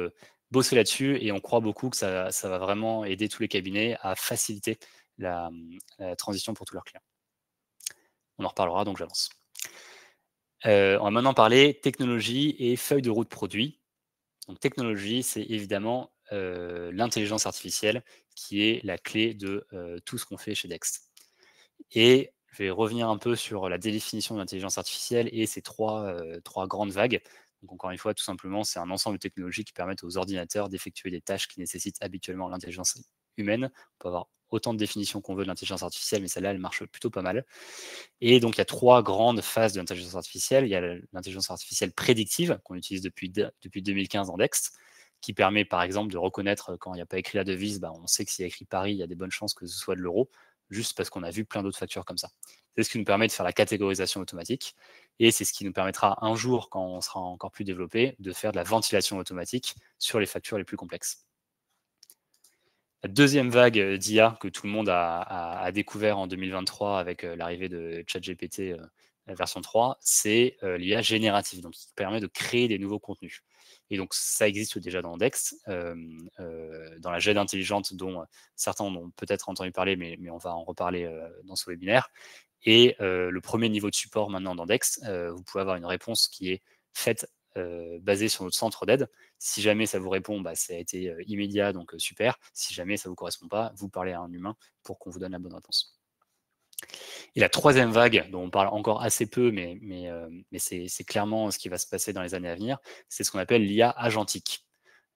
bossé là-dessus et on croit beaucoup que ça va vraiment aider tous les cabinets à faciliter la transition pour tous leurs clients. On en reparlera, donc j'avance. On va maintenant parler technologie et feuille de route produit. Donc technologie, c'est évidemment l'intelligence artificielle qui est la clé de tout ce qu'on fait chez Dext. Et je vais revenir un peu sur la définition de l'intelligence artificielle et ces trois grandes vagues. Donc encore une fois, tout simplement, c'est un ensemble de technologies qui permettent aux ordinateurs d'effectuer des tâches qui nécessitent habituellement l'intelligence humaine. On peut avoir autant de définitions qu'on veut de l'intelligence artificielle, mais celle-là, elle marche plutôt pas mal. Et donc, il y a trois grandes phases de l'intelligence artificielle. Il y a l'intelligence artificielle prédictive, qu'on utilise depuis 2015 dans Dext, qui permet par exemple de reconnaître quand il n'y a pas écrit la devise, on sait que s'il y a écrit Paris, il y a des bonnes chances que ce soit de l'euro, juste parce qu'on a vu plein d'autres factures comme ça. C'est ce qui nous permet de faire la catégorisation automatique, et c'est ce qui nous permettra un jour, quand on sera encore plus développé, de faire de la ventilation automatique sur les factures les plus complexes. La deuxième vague d'IA que tout le monde a découvert en 2023 avec l'arrivée de ChatGPT la version 3, c'est l'IA générative, donc qui permet de créer des nouveaux contenus. Et donc ça existe déjà dans Dext, dans la GED intelligente dont certains en ont peut-être entendu parler, mais on va en reparler dans ce webinaire. Et le premier niveau de support maintenant dans Dext, vous pouvez avoir une réponse qui est faite basée sur notre centre d'aide. Si jamais ça vous répond, ça a été immédiat, donc super. Si jamais ça ne vous correspond pas, vous parlez à un humain pour qu'on vous donne la bonne réponse. Et la troisième vague, dont on parle encore assez peu, mais c'est clairement ce qui va se passer dans les années à venir, c'est ce qu'on appelle l'IA agentique.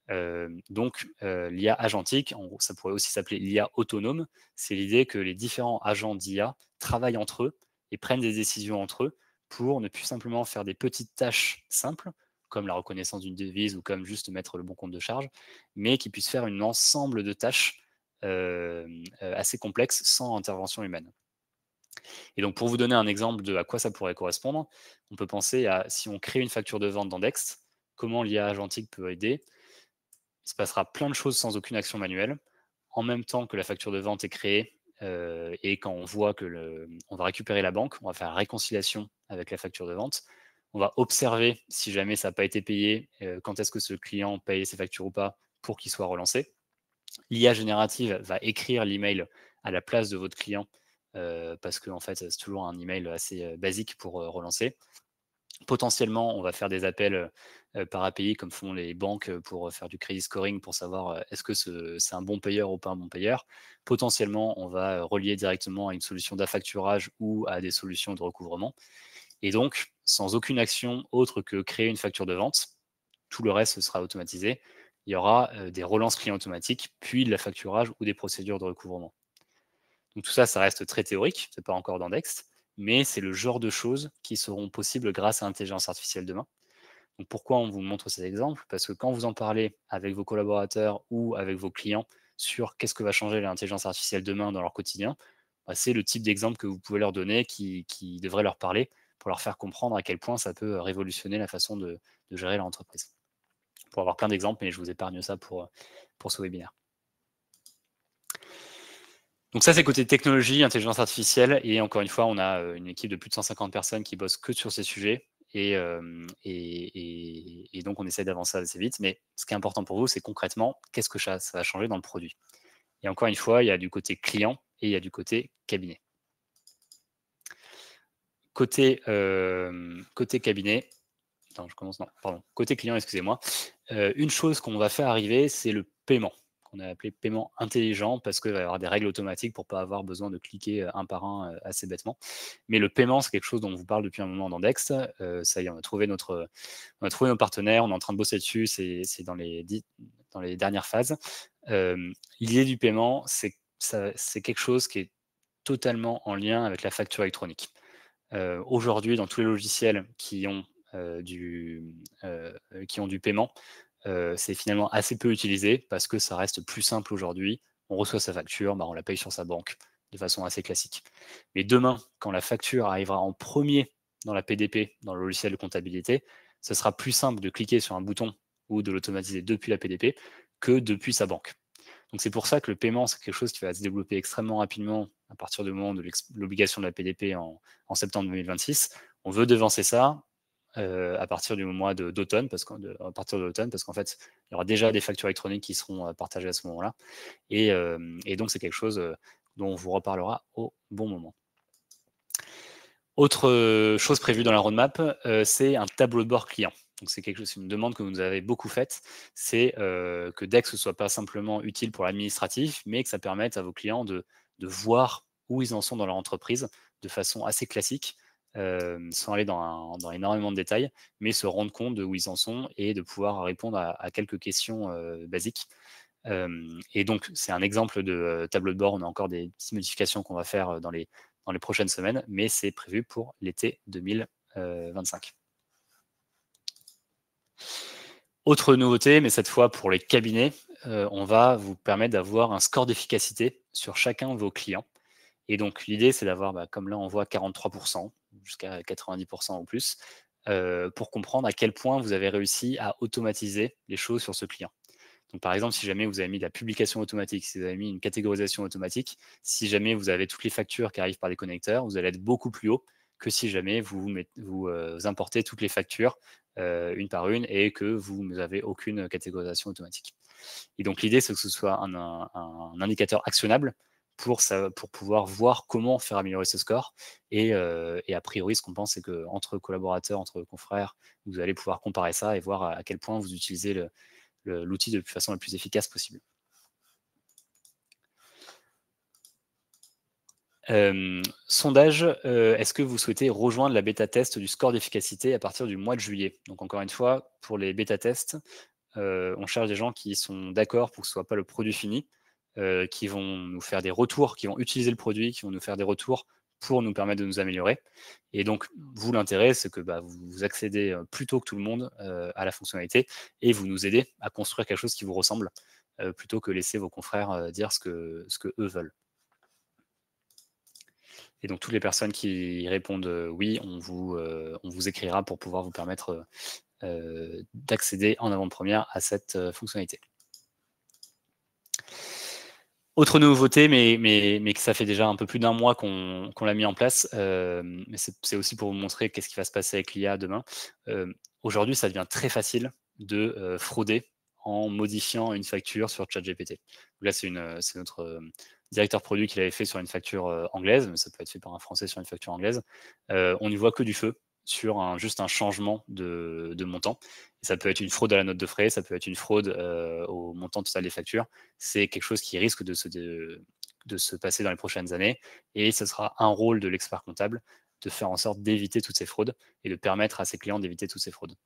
L'IA agentique, ça pourrait aussi s'appeler l'IA autonome, c'est l'idée que les différents agents d'IA travaillent entre eux et prennent des décisions entre eux pour ne plus simplement faire des petites tâches simples, comme la reconnaissance d'une devise ou comme juste mettre le bon compte de charge, mais qui puissent faire un ensemble de tâches assez complexes sans intervention humaine. Et donc pour vous donner un exemple de à quoi ça pourrait correspondre, on peut penser à si on crée une facture de vente dans Dext, comment l'IA agentique peut aider. Il se passera plein de choses sans aucune action manuelle, en même temps que la facture de vente est créée, et quand on voit que on va récupérer la banque, on va faire la réconciliation avec la facture de vente, on va observer si jamais ça n'a pas été payé, quand est-ce que ce client paye ses factures ou pas pour qu'il soit relancé. L'IA générative va écrire l'email à la place de votre client, parce que en fait, c'est toujours un email assez basique pour relancer. Potentiellement, on va faire des appels par API comme font les banques pour faire du credit scoring pour savoir est-ce que c'est un bon payeur ou pas un bon payeur. Potentiellement, on va relier directement à une solution d'affacturage ou à des solutions de recouvrement. Et donc, sans aucune action autre que créer une facture de vente, tout le reste sera automatisé. Il y aura des relances clients automatiques, puis de l'affacturage ou des procédures de recouvrement. Donc tout ça, ça reste très théorique, c'est pas encore dans Dext, mais c'est le genre de choses qui seront possibles grâce à l'intelligence artificielle demain. Donc pourquoi on vous montre ces exemples? Parce que quand vous en parlez avec vos collaborateurs ou avec vos clients sur qu'est-ce que va changer l'intelligence artificielle demain dans leur quotidien, c'est le type d'exemple que vous pouvez leur donner qui devrait leur parler pour leur faire comprendre à quel point ça peut révolutionner la façon de gérer leur entreprise. Pour avoir plein d'exemples, mais je vous épargne ça pour ce webinaire. Donc ça, c'est côté technologie, intelligence artificielle. Et encore une fois, on a une équipe de plus de 150 personnes qui bossent que sur ces sujets. Et donc, on essaie d'avancer assez vite. Mais ce qui est important pour vous, c'est concrètement, qu'est-ce que ça va changer dans le produit? Et encore une fois, il y a du côté client et il y a du côté cabinet. Côté cabinet, attends, je commence, non, pardon, côté client, excusez-moi. Une chose qu'on va faire arriver, c'est le paiement. On a appelé paiement intelligent parce qu'il va y avoir des règles automatiques pour ne pas avoir besoin de cliquer un par un assez bêtement. Mais le paiement, c'est quelque chose dont on vous parle depuis un moment dans Dext. Ça y est, on a trouvé nos partenaires, on est en train de bosser dessus, c'est dans les dernières phases. L'idée du paiement, c'est quelque chose qui est totalement en lien avec la facture électronique. Aujourd'hui, dans tous les logiciels qui ont du paiement, c'est finalement assez peu utilisé parce que ça reste plus simple aujourd'hui. On reçoit sa facture, on la paye sur sa banque de façon assez classique. Mais demain, quand la facture arrivera en premier dans la PDP, dans le logiciel de comptabilité, ce sera plus simple de cliquer sur un bouton ou de l'automatiser depuis la PDP que depuis sa banque. Donc c'est pour ça que le paiement, c'est quelque chose qui va se développer extrêmement rapidement à partir du moment de l'obligation de la PDP en septembre 2026. On veut devancer ça à partir du mois d'automne, parce qu'en fait, il y aura déjà des factures électroniques qui seront partagées à ce moment-là. Et donc, c'est quelque chose dont on vous reparlera au bon moment. Autre chose prévue dans la roadmap, c'est un tableau de bord client. Donc c'est une demande que vous nous avez beaucoup faite, c'est que Dex ne soit pas simplement utile pour l'administratif, mais que ça permette à vos clients de voir où ils en sont dans leur entreprise de façon assez classique, sans aller dans énormément de détails, mais se rendre compte de où ils en sont et de pouvoir répondre à quelques questions basiques. Et donc, c'est un exemple de tableau de bord. On a encore des petites modifications qu'on va faire dans les prochaines semaines, mais c'est prévu pour l'été 2025. Autre nouveauté, mais cette fois pour les cabinets, on va vous permettre d'avoir un score d'efficacité sur chacun de vos clients. Et donc, l'idée, c'est d'avoir, comme là, on voit 43%, jusqu'à 90% ou plus, pour comprendre à quel point vous avez réussi à automatiser les choses sur ce client. Donc, par exemple, si jamais vous avez mis de la publication automatique, si vous avez mis une catégorisation automatique, si jamais vous avez toutes les factures qui arrivent par des connecteurs, vous allez être beaucoup plus haut que si jamais vous importez toutes les factures une par une et que vous n'avez aucune catégorisation automatique. Et donc, l'idée, c'est que ce soit un indicateur actionnable pour pouvoir voir comment faire améliorer ce score. Et a priori, ce qu'on pense, c'est qu'entre collaborateurs, entre confrères, vous allez pouvoir comparer ça et voir à quel point vous utilisez l'outil de façon la plus efficace possible. Sondage, est-ce que vous souhaitez rejoindre la bêta test du score d'efficacité à partir du mois de juillet? Donc encore une fois, pour les bêta tests, on cherche des gens qui sont d'accord pour que ce ne soit pas le produit fini, qui vont nous faire des retours, qui vont utiliser le produit, qui vont nous faire des retours pour nous permettre de nous améliorer. Et donc, vous, l'intérêt, c'est que vous accédez plus tôt que tout le monde à la fonctionnalité et vous nous aidez à construire quelque chose qui vous ressemble plutôt que laisser vos confrères dire ce que eux veulent. Et donc, toutes les personnes qui répondent oui, on vous écrira pour pouvoir vous permettre d'accéder en avant-première à cette fonctionnalité. Autre nouveauté, mais que ça fait déjà un peu plus d'un mois qu'on l'a mis en place, mais c'est aussi pour vous montrer qu'est-ce qui va se passer avec l'IA demain. Aujourd'hui, ça devient très facile de frauder en modifiant une facture sur ChatGPT. Là, c'est notre directeur produit qui l'avait fait sur une facture anglaise, mais ça peut être fait par un Français sur une facture anglaise. On n'y voit que du feu sur juste un changement de montant. Et ça peut être une fraude à la note de frais, ça peut être une fraude au montant total des factures. C'est quelque chose qui risque de se passer dans les prochaines années. Et ce sera un rôle de l'expert comptable de faire en sorte d'éviter toutes ces fraudes et de permettre à ses clients d'éviter toutes ces fraudes.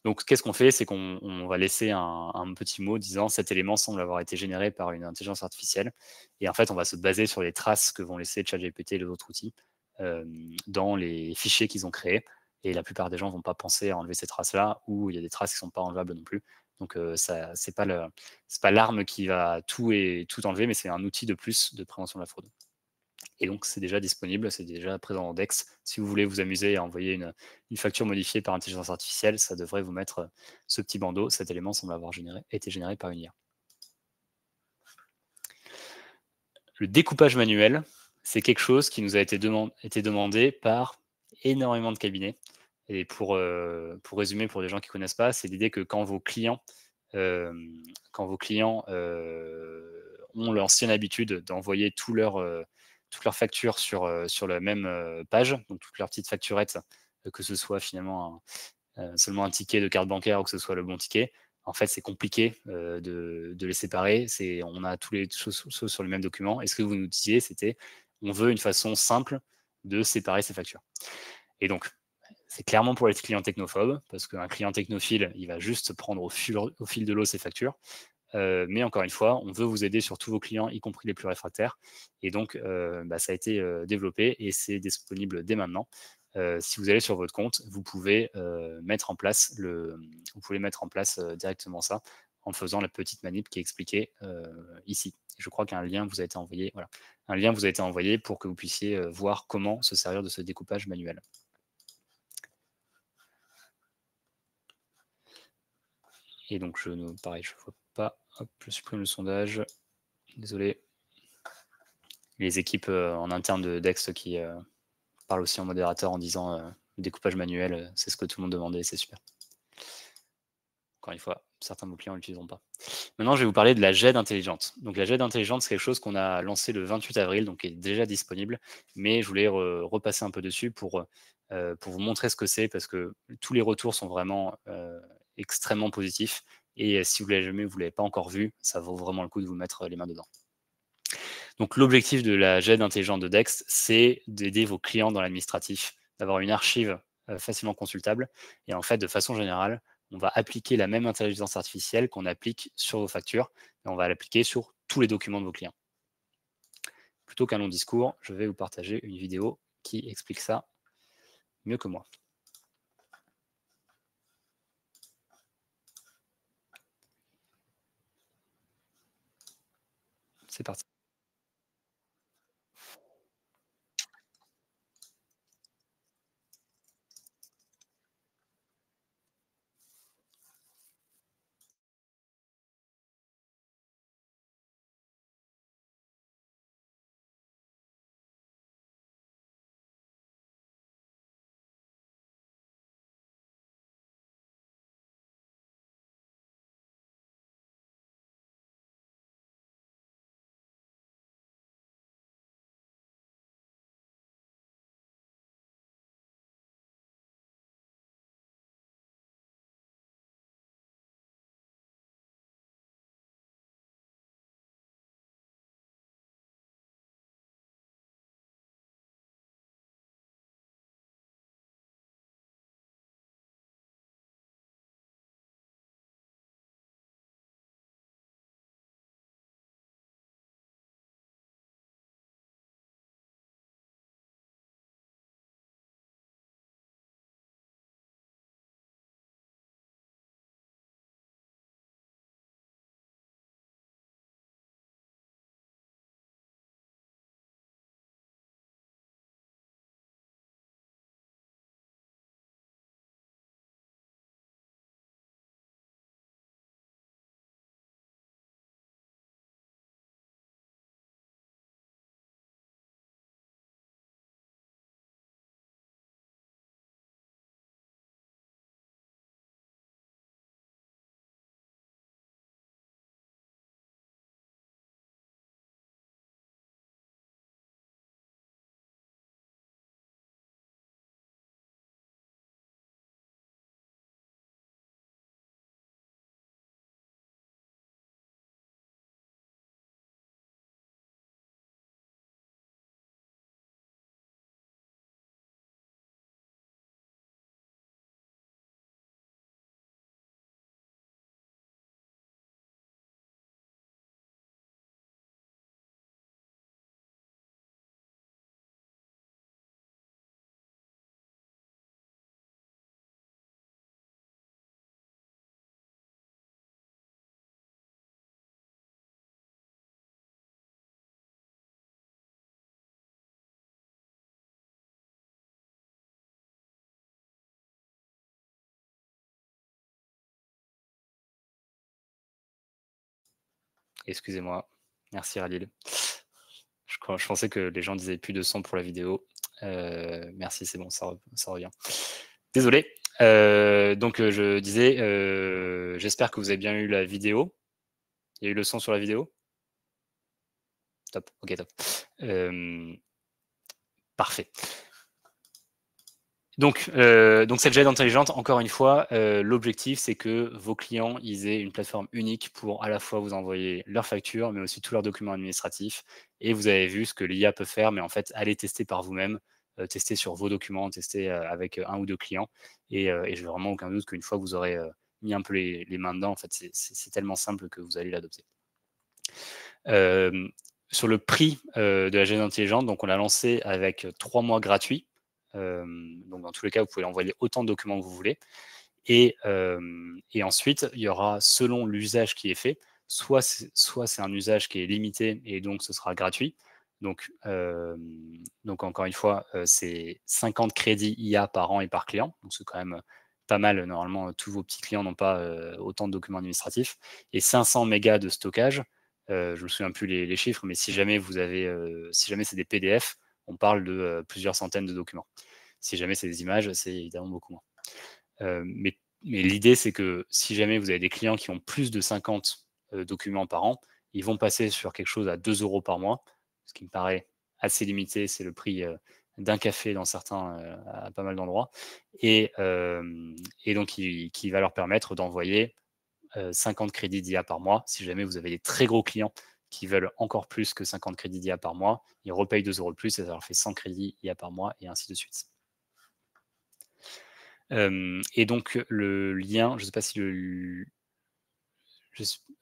Donc, qu'est-ce qu'on fait? C'est qu'on va laisser un petit mot disant cet élément semble avoir été généré par une intelligence artificielle. Et en fait, on va se baser sur les traces que vont laisser ChatGPT et les autres outils dans les fichiers qu'ils ont créés. Et la plupart des gens ne vont pas penser à enlever ces traces-là, ou il y a des traces qui ne sont pas enlevables non plus. Donc, ce n'est pas l'arme qui va tout enlever, mais c'est un outil de plus de prévention de la fraude. Et donc, c'est déjà disponible, c'est déjà présent dans Dex. Si vous voulez vous amuser à envoyer une facture modifiée par intelligence artificielle, ça devrait vous mettre ce petit bandeau. Cet élément semble avoir été généré par une IA. Le découpage manuel, c'est quelque chose qui nous a été demandé par énormément de cabinets. Et pour résumer, pour les gens qui ne connaissent pas, c'est l'idée que quand vos clients ont l'ancienne habitude d'envoyer toutes leurs factures sur la même page, donc toutes leurs petites facturettes, que ce soit finalement seulement un ticket de carte bancaire ou que ce soit le bon ticket, en fait, c'est compliqué de les séparer. On a tous les choses sur le même document. Et ce que vous nous disiez, c'était on veut une façon simple de séparer ces factures. Et donc, c'est clairement pour les clients technophobes, parce qu'un client technophile, il va juste prendre au fil de l'eau ses factures. Mais encore une fois, on veut vous aider sur tous vos clients, y compris les plus réfractaires. Et donc, ça a été développé et c'est disponible dès maintenant. Si vous allez sur votre compte, vous pouvez mettre en place directement ça en faisant la petite manip qui est expliquée ici. Je crois qu'un lien vous a été envoyé. Voilà. Un lien vous a été envoyé pour que vous puissiez voir comment se servir de ce découpage manuel. Et donc, pareil, je ne vois pas. Hop, je supprime le sondage. Désolé. Les équipes en interne de Dext qui parlent aussi en modérateur en disant le découpage manuel, c'est ce que tout le monde demandait, c'est super. Encore une fois, certains de vos clients ne l'utiliseront pas. Maintenant, je vais vous parler de la GED intelligente. Donc, la GED intelligente, c'est quelque chose qu'on a lancé le 28 avril, donc qui est déjà disponible. Mais je voulais repasser un peu dessus pour vous montrer ce que c'est, parce que tous les retours sont vraiment extrêmement positifs. Et si vous ne l'avez pas encore vu, ça vaut vraiment le coup de vous mettre les mains dedans. Donc, l'objectif de la GED intelligente de Dext, c'est d'aider vos clients dans l'administratif, d'avoir une archive facilement consultable. Et en fait, de façon générale, on va appliquer la même intelligence artificielle qu'on applique sur vos factures, et on va l'appliquer sur tous les documents de vos clients. Plutôt qu'un long discours, je vais vous partager une vidéo qui explique ça mieux que moi. C'est parti. Excusez-moi. Merci Radil. Je pensais que les gens disaient plus de son pour la vidéo. Merci, c'est bon, ça revient. Désolé. Donc, je disais, j'espère que vous avez bien eu la vidéo. Il y a eu le son sur la vidéo? Top, ok, top. Parfait. Donc cette GED intelligente, encore une fois, l'objectif, c'est que vos clients ils aient une plateforme unique pour à la fois vous envoyer leurs factures, mais aussi tous leurs documents administratifs. Et vous avez vu ce que l'IA peut faire, mais en fait, allez tester par vous-même, tester sur vos documents, tester avec un ou deux clients. Et je n'ai vraiment aucun doute qu'une fois que vous aurez mis un peu les mains dedans, en fait, c'est tellement simple que vous allez l'adopter. Sur le prix de la GED intelligente, donc on l'a lancé avec 3 mois gratuits. Donc dans tous les cas, vous pouvez envoyer autant de documents que vous voulez. Et ensuite, il y aura, selon l'usage qui est fait, soit c'est un usage qui est limité et donc ce sera gratuit. Donc encore une fois, c'est 50 crédits IA par an et par client. Donc c'est quand même pas mal. Normalement, tous vos petits clients n'ont pas autant de documents administratifs. Et 500 mégas de stockage, je ne me souviens plus les chiffres, mais si jamais si jamais c'est des PDF, on parle de plusieurs centaines de documents. Si jamais c'est des images, c'est évidemment beaucoup moins. Mais l'idée, c'est que si jamais vous avez des clients qui ont plus de 50 documents par an, ils vont passer sur quelque chose à 2 € par mois, ce qui me paraît assez limité. C'est le prix d'un café dans certains, à pas mal d'endroits. Et donc, qui va leur permettre d'envoyer 50 crédits d'IA par mois. Si jamais vous avez des très gros clients qui veulent encore plus que 50 crédits d'IA par mois, ils repayent 2 € de plus et ça leur fait 100 crédits IA par mois et ainsi de suite. Et donc, le lien, je ne sais pas si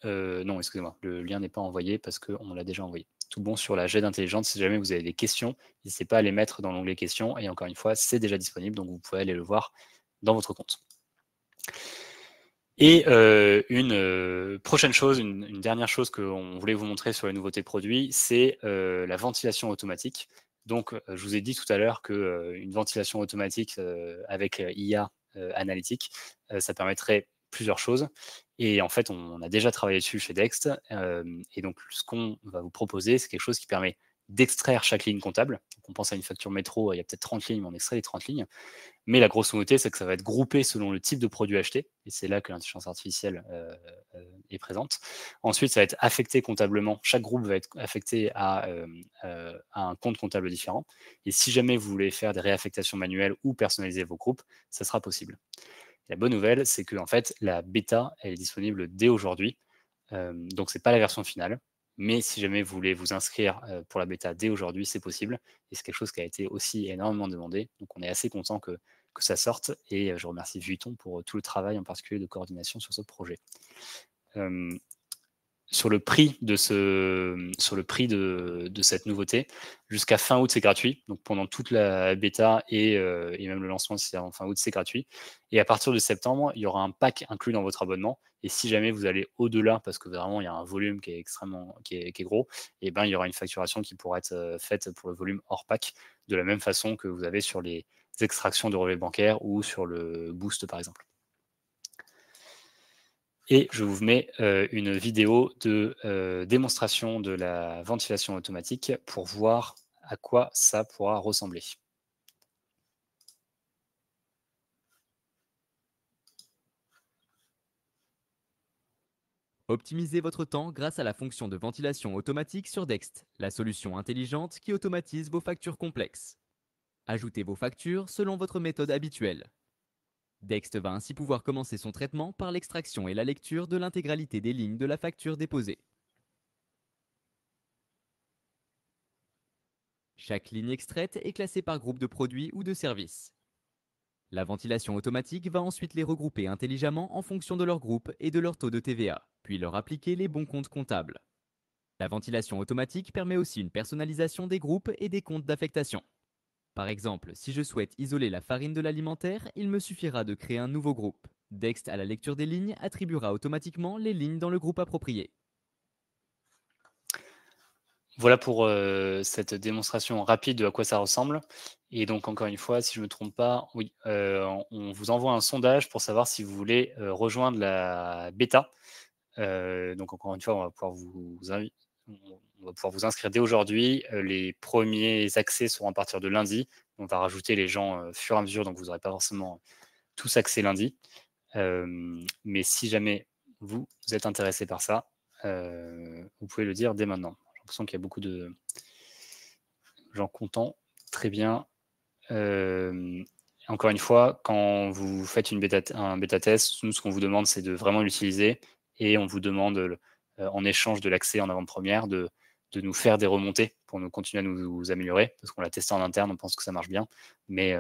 non, excusez-moi, le lien n'est pas envoyé parce qu'on l'a déjà envoyé. Tout bon sur la jet d'intelligence. Si jamais vous avez des questions, n'hésitez pas à les mettre dans l'onglet questions. Et encore une fois, c'est déjà disponible, donc vous pouvez aller le voir dans votre compte. Et une prochaine chose, une dernière chose qu'on voulait vous montrer sur les nouveautés produits, c'est la ventilation automatique. Donc, je vous ai dit tout à l'heure qu'une ventilation automatique avec IA analytique, ça permettrait plusieurs choses. Et en fait, on a déjà travaillé dessus chez Dext. Et donc, ce qu'on va vous proposer, c'est quelque chose qui permet d'extraire chaque ligne comptable. Donc, on pense à une facture métro, il y a peut-être 30 lignes, mais on extrait les 30 lignes. Mais la grosse nouveauté, c'est que ça va être groupé selon le type de produit acheté. Et c'est là que l'intelligence artificielle est présente. Ensuite, ça va être affecté comptablement. Chaque groupe va être affecté à un compte comptable différent. Et si jamais vous voulez faire des réaffectations manuelles ou personnaliser vos groupes, ça sera possible. La bonne nouvelle, c'est que en fait, la bêta, elle est disponible dès aujourd'hui. Donc, ce n'est pas la version finale. Mais si jamais vous voulez vous inscrire pour la bêta dès aujourd'hui, c'est possible. Et c'est quelque chose qui a été aussi énormément demandé. Donc, on est assez content que ça sorte. Et je remercie Vuitton pour tout le travail, en particulier de coordination sur ce projet. Sur le prix de cette nouveauté, jusqu'à fin août, c'est gratuit. Donc, pendant toute la bêta et même le lancement, si c'est en fin août, c'est gratuit. Et à partir de septembre, il y aura un pack inclus dans votre abonnement. Et si jamais vous allez au-delà, parce que vraiment, il y a un volume qui est extrêmement qui est gros, et ben, il y aura une facturation qui pourra être faite pour le volume hors pack, de la même façon que vous avez sur les extractions de relevés bancaires ou sur le Boost, par exemple. Et je vous mets une vidéo de démonstration de la ventilation automatique pour voir à quoi ça pourra ressembler. Optimisez votre temps grâce à la fonction de ventilation automatique sur Dext, la solution intelligente qui automatise vos factures complexes. Ajoutez vos factures selon votre méthode habituelle. Dext va ainsi pouvoir commencer son traitement par l'extraction et la lecture de l'intégralité des lignes de la facture déposée. Chaque ligne extraite est classée par groupe de produits ou de services. La ventilation automatique va ensuite les regrouper intelligemment en fonction de leur groupe et de leur taux de TVA, puis leur appliquer les bons comptes comptables. La ventilation automatique permet aussi une personnalisation des groupes et des comptes d'affectation. Par exemple, si je souhaite isoler la farine de l'alimentaire, il me suffira de créer un nouveau groupe. Dext, à la lecture des lignes, attribuera automatiquement les lignes dans le groupe approprié. Voilà pour cette démonstration rapide de à quoi ça ressemble. Et donc, encore une fois, si je ne me trompe pas, oui, on vous envoie un sondage pour savoir si vous voulez rejoindre la bêta. Donc, encore une fois, on va pouvoir vous inscrire dès aujourd'hui. Les premiers accès seront à partir de lundi. On va rajouter les gens au fur et à mesure, donc vous n'aurez pas forcément tous accès lundi. Mais si jamais vous êtes intéressé par ça, vous pouvez le dire dès maintenant. J'ai l'impression qu'il y a beaucoup de gens contents. Très bien. Encore une fois, quand vous faites un bêta test, nous, ce qu'on vous demande, c'est de vraiment l'utiliser et on vous demande, en échange de l'accès en avant-première, de nous faire des remontées pour nous continuer à nous améliorer, parce qu'on l'a testé en interne, on pense que ça marche bien, mais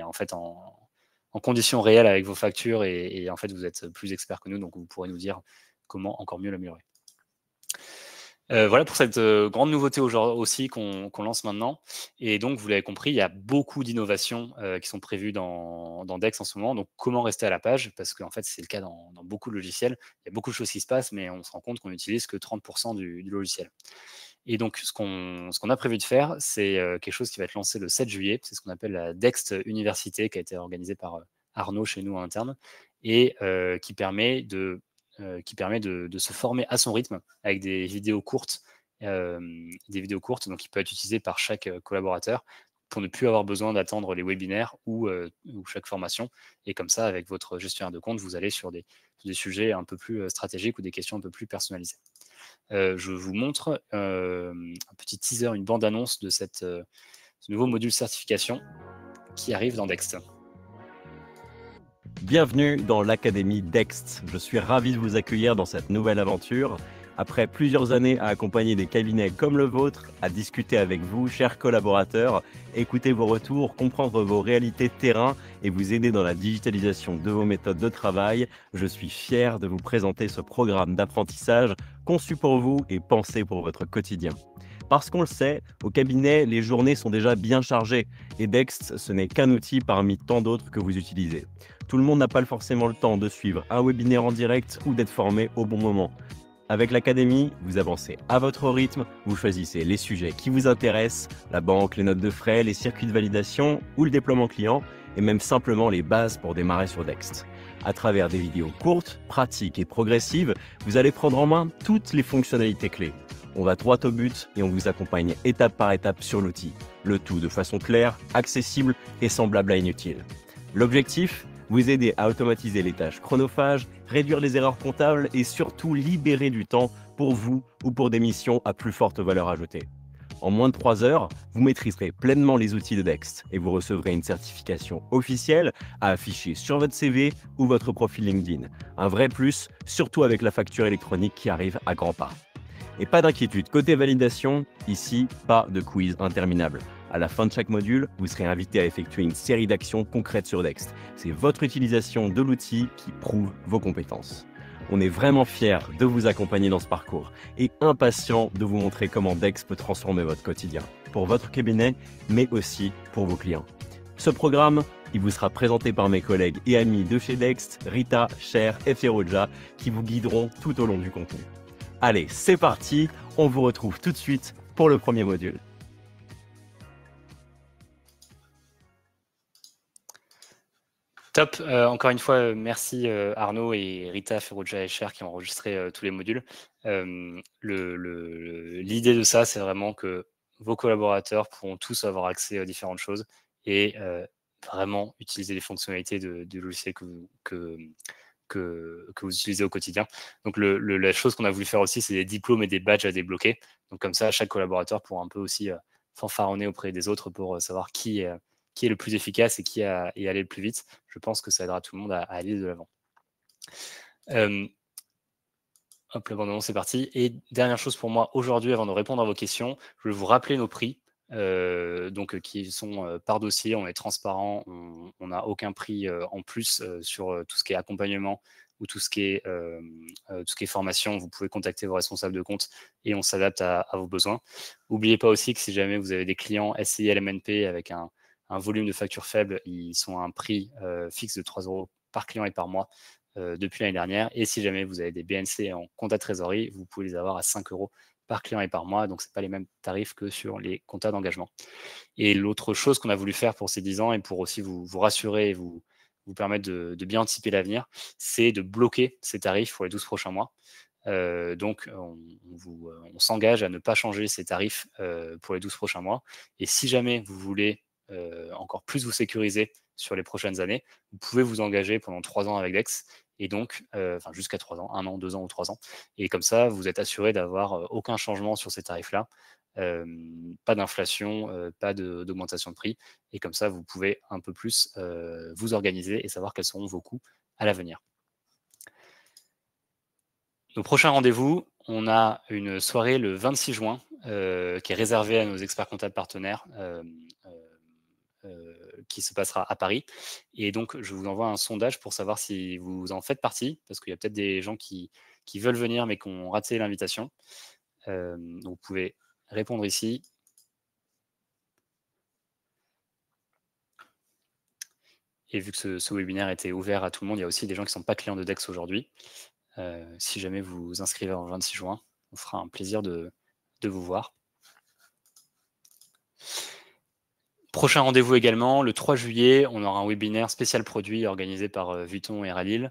en fait, en conditions réelles avec vos factures, et en fait, vous êtes plus expert que nous, donc vous pourrez nous dire comment encore mieux l'améliorer. Voilà pour cette grande nouveauté aussi qu'on lance maintenant. Et donc, vous l'avez compris, il y a beaucoup d'innovations qui sont prévues dans Dex en ce moment. Donc, comment rester à la page? Parce qu'en fait, c'est le cas dans beaucoup de logiciels. Il y a beaucoup de choses qui se passent, mais on se rend compte qu'on n'utilise que 30% du logiciel. Et donc, ce qu'on a prévu de faire, c'est quelque chose qui va être lancé le 7 juillet. C'est ce qu'on appelle la Dext Université, qui a été organisée par Arnaud chez nous en interne, et qui permet de se former à son rythme avec des vidéos courtes, donc qui peut être utilisé par chaque collaborateur pour ne plus avoir besoin d'attendre les webinaires ou chaque formation. Et comme ça, avec votre gestionnaire de compte, vous allez sur des sujets un peu plus stratégiques ou des questions un peu plus personnalisées. Je vous montre un petit teaser, une bande-annonce de ce nouveau module certification qui arrive dans Dext. Bienvenue dans l'Académie Dext. Je suis ravi de vous accueillir dans cette nouvelle aventure. Après plusieurs années à accompagner des cabinets comme le vôtre, à discuter avec vous, chers collaborateurs, écouter vos retours, comprendre vos réalités de terrain et vous aider dans la digitalisation de vos méthodes de travail, je suis fier de vous présenter ce programme d'apprentissage conçu pour vous et pensé pour votre quotidien. Parce qu'on le sait, au cabinet, les journées sont déjà bien chargées et Dext, ce n'est qu'un outil parmi tant d'autres que vous utilisez. Tout le monde n'a pas forcément le temps de suivre un webinaire en direct ou d'être formé au bon moment. Avec l'Académie, vous avancez à votre rythme, vous choisissez les sujets qui vous intéressent, la banque, les notes de frais, les circuits de validation ou le déploiement client, et même simplement les bases pour démarrer sur Dext. À travers des vidéos courtes, pratiques et progressives, vous allez prendre en main toutes les fonctionnalités clés. On va droit au but et on vous accompagne étape par étape sur l'outil. Le tout de façon claire, accessible et sans blabla inutile. L'objectif ? Vous aider à automatiser les tâches chronophages, réduire les erreurs comptables et surtout libérer du temps pour vous ou pour des missions à plus forte valeur ajoutée. En moins de 3 heures, vous maîtriserez pleinement les outils de Dext et vous recevrez une certification officielle à afficher sur votre CV ou votre profil LinkedIn. Un vrai plus, surtout avec la facture électronique qui arrive à grands pas. Et pas d'inquiétude, côté validation, ici, pas de quiz interminable. À la fin de chaque module, vous serez invité à effectuer une série d'actions concrètes sur Dext. C'est votre utilisation de l'outil qui prouve vos compétences. On est vraiment fiers de vous accompagner dans ce parcours et impatients de vous montrer comment Dext peut transformer votre quotidien, pour votre cabinet, mais aussi pour vos clients. Ce programme, il vous sera présenté par mes collègues et amis de chez Dext, Rita, Cher et Feroja, qui vous guideront tout au long du contenu. Allez, c'est parti, on vous retrouve tout de suite pour le premier module. Top. Encore une fois, merci Arnaud et Rita, Feroja et Cher qui ont enregistré tous les modules. L'idée de ça, c'est vraiment que vos collaborateurs pourront tous avoir accès à différentes choses et vraiment utiliser les fonctionnalités du logiciel que vous utilisez au quotidien. Donc la chose qu'on a voulu faire aussi, c'est des diplômes et des badges à débloquer. Donc comme ça, chaque collaborateur pourra un peu aussi fanfaronner auprès des autres pour savoir qui est le plus efficace et qui est allé le plus vite. Je pense que ça aidera tout le monde à aller de l'avant. Hop, l'abandon, c'est parti. Et dernière chose pour moi aujourd'hui, avant de répondre à vos questions, je vais vous rappeler nos prix. Qui sont par dossier, on est transparent, on n'a aucun prix en plus sur tout ce qui est accompagnement ou tout ce qui est formation. Vous pouvez contacter vos responsables de compte et on s'adapte à vos besoins. N'oubliez pas aussi que si jamais vous avez des clients SCI LMNP avec un volume de facture faible, ils sont à un prix fixe de 3 € par client et par mois depuis l'année dernière. Et si jamais vous avez des BNC en compte à trésorerie, vous pouvez les avoir à 5 € par client et par mois, donc ce n'est pas les mêmes tarifs que sur les comptes d'engagement. Et l'autre chose qu'on a voulu faire pour ces 10 ans et pour aussi vous rassurer et vous permettre de bien anticiper l'avenir, c'est de bloquer ces tarifs pour les 12 prochains mois. Donc, on s'engage à ne pas changer ces tarifs pour les 12 prochains mois. Et si jamais vous voulez encore plus vous sécuriser sur les prochaines années, vous pouvez vous engager pendant 3 ans avec Dex, et donc, jusqu'à 3 ans, 1 an, 2 ans ou 3 ans. Et comme ça, vous êtes assuré d'avoir aucun changement sur ces tarifs-là, pas d'inflation, pas d'augmentation de prix. Et comme ça, vous pouvez un peu plus vous organiser et savoir quels seront vos coûts à l'avenir. Nos prochains rendez-vous, on a une soirée le 26 juin qui est réservée à nos experts comptables partenaires qui se passera à Paris. Et donc, je vous envoie un sondage pour savoir si vous en faites partie, parce qu'il y a peut-être des gens qui veulent venir mais qui ont raté l'invitation. Donc, vous pouvez répondre ici. Et vu que ce webinaire était ouvert à tout le monde, il y a aussi des gens qui ne sont pas clients de Dex aujourd'hui. Si jamais vous vous inscrivez en 26 juin, on fera un plaisir de vous voir. Prochain rendez-vous également, le 3 juillet, on aura un webinaire spécial produit organisé par Vuitton et Ralil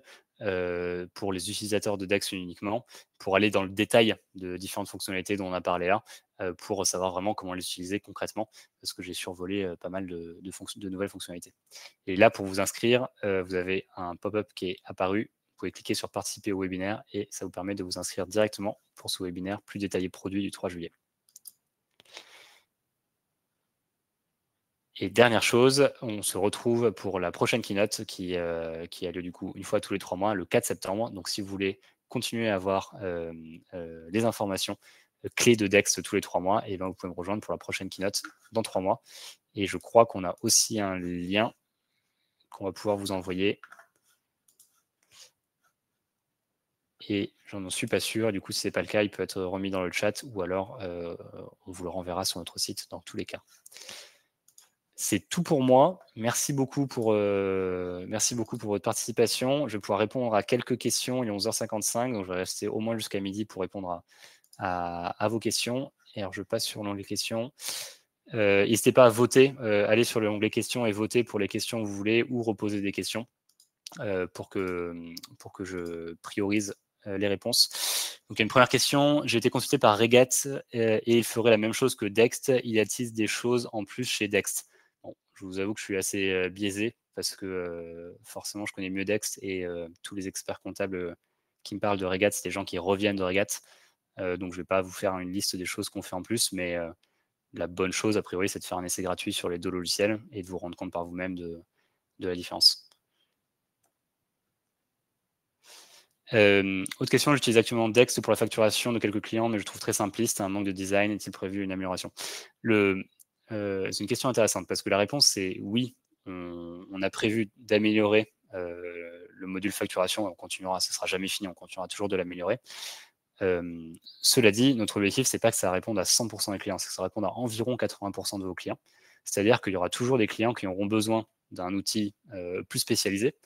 pour les utilisateurs de DEX uniquement, pour aller dans le détail de différentes fonctionnalités dont on a parlé là, pour savoir vraiment comment les utiliser concrètement, parce que j'ai survolé pas mal de nouvelles fonctionnalités. Et là, pour vous inscrire, vous avez un pop-up qui est apparu. Vous pouvez cliquer sur participer au webinaire et ça vous permet de vous inscrire directement pour ce webinaire plus détaillé produit du 3 juillet. Et dernière chose, on se retrouve pour la prochaine keynote qui a lieu du coup une fois tous les 3 mois, le 4 septembre. Donc si vous voulez continuer à avoir des informations clés de DEX tous les 3 mois, et ben vous pouvez me rejoindre pour la prochaine keynote dans 3 mois. Et je crois qu'on a aussi un lien qu'on va pouvoir vous envoyer. Et j'en suis pas sûr. Du coup, si ce n'est pas le cas, il peut être remis dans le chat ou alors on vous le renverra sur notre site dans tous les cas. C'est tout pour moi. Merci beaucoup pour votre participation. Je vais pouvoir répondre à quelques questions. Il est 11h55, donc je vais rester au moins jusqu'à midi pour répondre à vos questions. Et alors, je passe sur l'onglet questions. N'hésitez pas à voter. Allez sur l'onglet questions et votez pour les questions que vous voulez ou reposer des questions pour que je priorise les réponses. Donc, il y a une première question. J'ai été consulté par Regat et il ferait la même chose que Dext. Il attise des choses en plus chez Dext. Bon, je vous avoue que je suis assez biaisé parce que forcément, je connais mieux Dext et tous les experts comptables qui me parlent de Regat, c'est des gens qui reviennent de Regat. Donc, je ne vais pas vous faire une liste des choses qu'on fait en plus, mais la bonne chose, a priori, c'est de faire un essai gratuit sur les deux logiciels et de vous rendre compte par vous-même de la différence. Autre question, j'utilise actuellement Dext pour la facturation de quelques clients, mais je trouve très simpliste, un manque de design, est-il prévu une amélioration? C'est une question intéressante parce que la réponse c'est oui, on a prévu d'améliorer le module facturation, on continuera, ce ne sera jamais fini, on continuera toujours de l'améliorer. Cela dit, notre objectif, c'est pas que ça réponde à 100% des clients, c'est que ça réponde à environ 80% de vos clients. C'est-à-dire qu'il y aura toujours des clients qui auront besoin d'un outil plus spécialisé.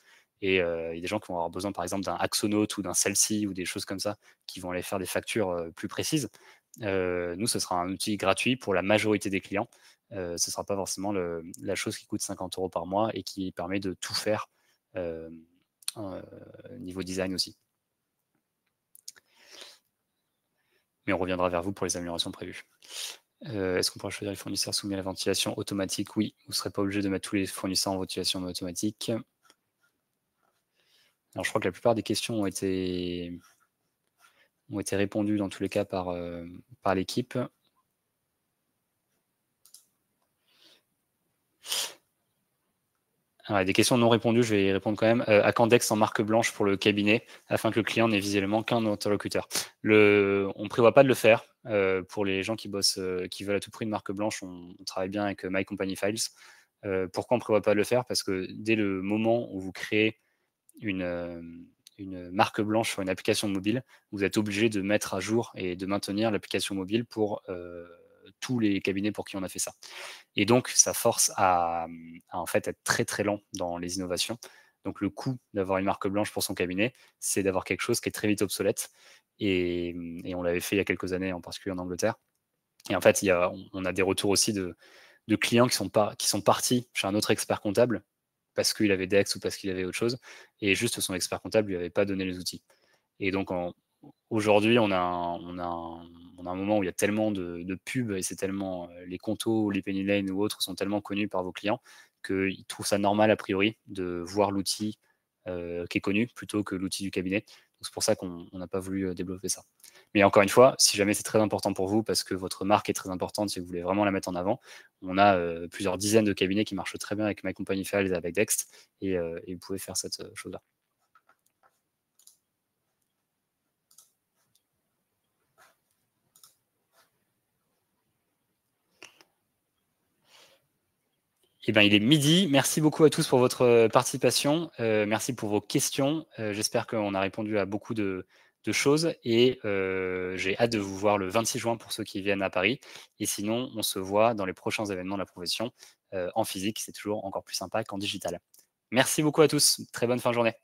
Et il y a des gens qui vont avoir besoin, par exemple, d'un Axonote ou d'un Celsi ou des choses comme ça, qui vont aller faire des factures plus précises. Nous, ce sera un outil gratuit pour la majorité des clients. Ce ne sera pas forcément la chose qui coûte 50 € par mois et qui permet de tout faire niveau design aussi. Mais on reviendra vers vous pour les améliorations prévues. Est-ce qu'on pourra choisir les fournisseurs soumis à la ventilation automatique? Oui, vous ne serez pas obligé de mettre tous les fournisseurs en ventilation automatique. Alors, je crois que la plupart des questions ont été répondues dans tous les cas par l'équipe. Alors, des questions non répondues, je vais y répondre quand même. À quand Dext en marque blanche pour le cabinet, afin que le client n'ait visuellement qu'un interlocuteur? On ne prévoit pas de le faire. Pour les gens qui bossent, qui veulent à tout prix une marque blanche, on travaille bien avec My Company Files. Pourquoi on ne prévoit pas de le faire? Parce que dès le moment où vous créez une marque blanche sur une application mobile, vous êtes obligé de mettre à jour et de maintenir l'application mobile pour tous les cabinets pour qui on a fait ça. Et donc, ça force à en fait être très très lent dans les innovations. Donc, le coût d'avoir une marque blanche pour son cabinet, c'est d'avoir quelque chose qui est très vite obsolète. Et on l'avait fait il y a quelques années, en particulier en Angleterre. Et en fait, on a des retours aussi de clients qui sont partis chez un autre expert comptable parce qu'il avait Dext ou parce qu'il avait autre chose, et juste son expert comptable lui avait pas donné les outils. Et donc aujourd'hui, on a un moment où il y a tellement de pubs et c'est tellement les Conto, les Penny Lane ou autres sont tellement connus par vos clients qu'ils trouvent ça normal a priori de voir l'outil qui est connu plutôt que l'outil du cabinet. C'est pour ça qu'on n'a pas voulu développer ça. Mais encore une fois, si jamais c'est très important pour vous, parce que votre marque est très importante, si vous voulez vraiment la mettre en avant, on a plusieurs dizaines de cabinets qui marchent très bien avec My Company Files et avec Dext, et vous pouvez faire cette chose-là. Eh ben, il est midi. Merci beaucoup à tous pour votre participation. Merci pour vos questions. J'espère qu'on a répondu à beaucoup de choses et j'ai hâte de vous voir le 26 juin pour ceux qui viennent à Paris. Et sinon, on se voit dans les prochains événements de la profession en physique. C'est toujours encore plus sympa qu'en digital. Merci beaucoup à tous. Très bonne fin de journée.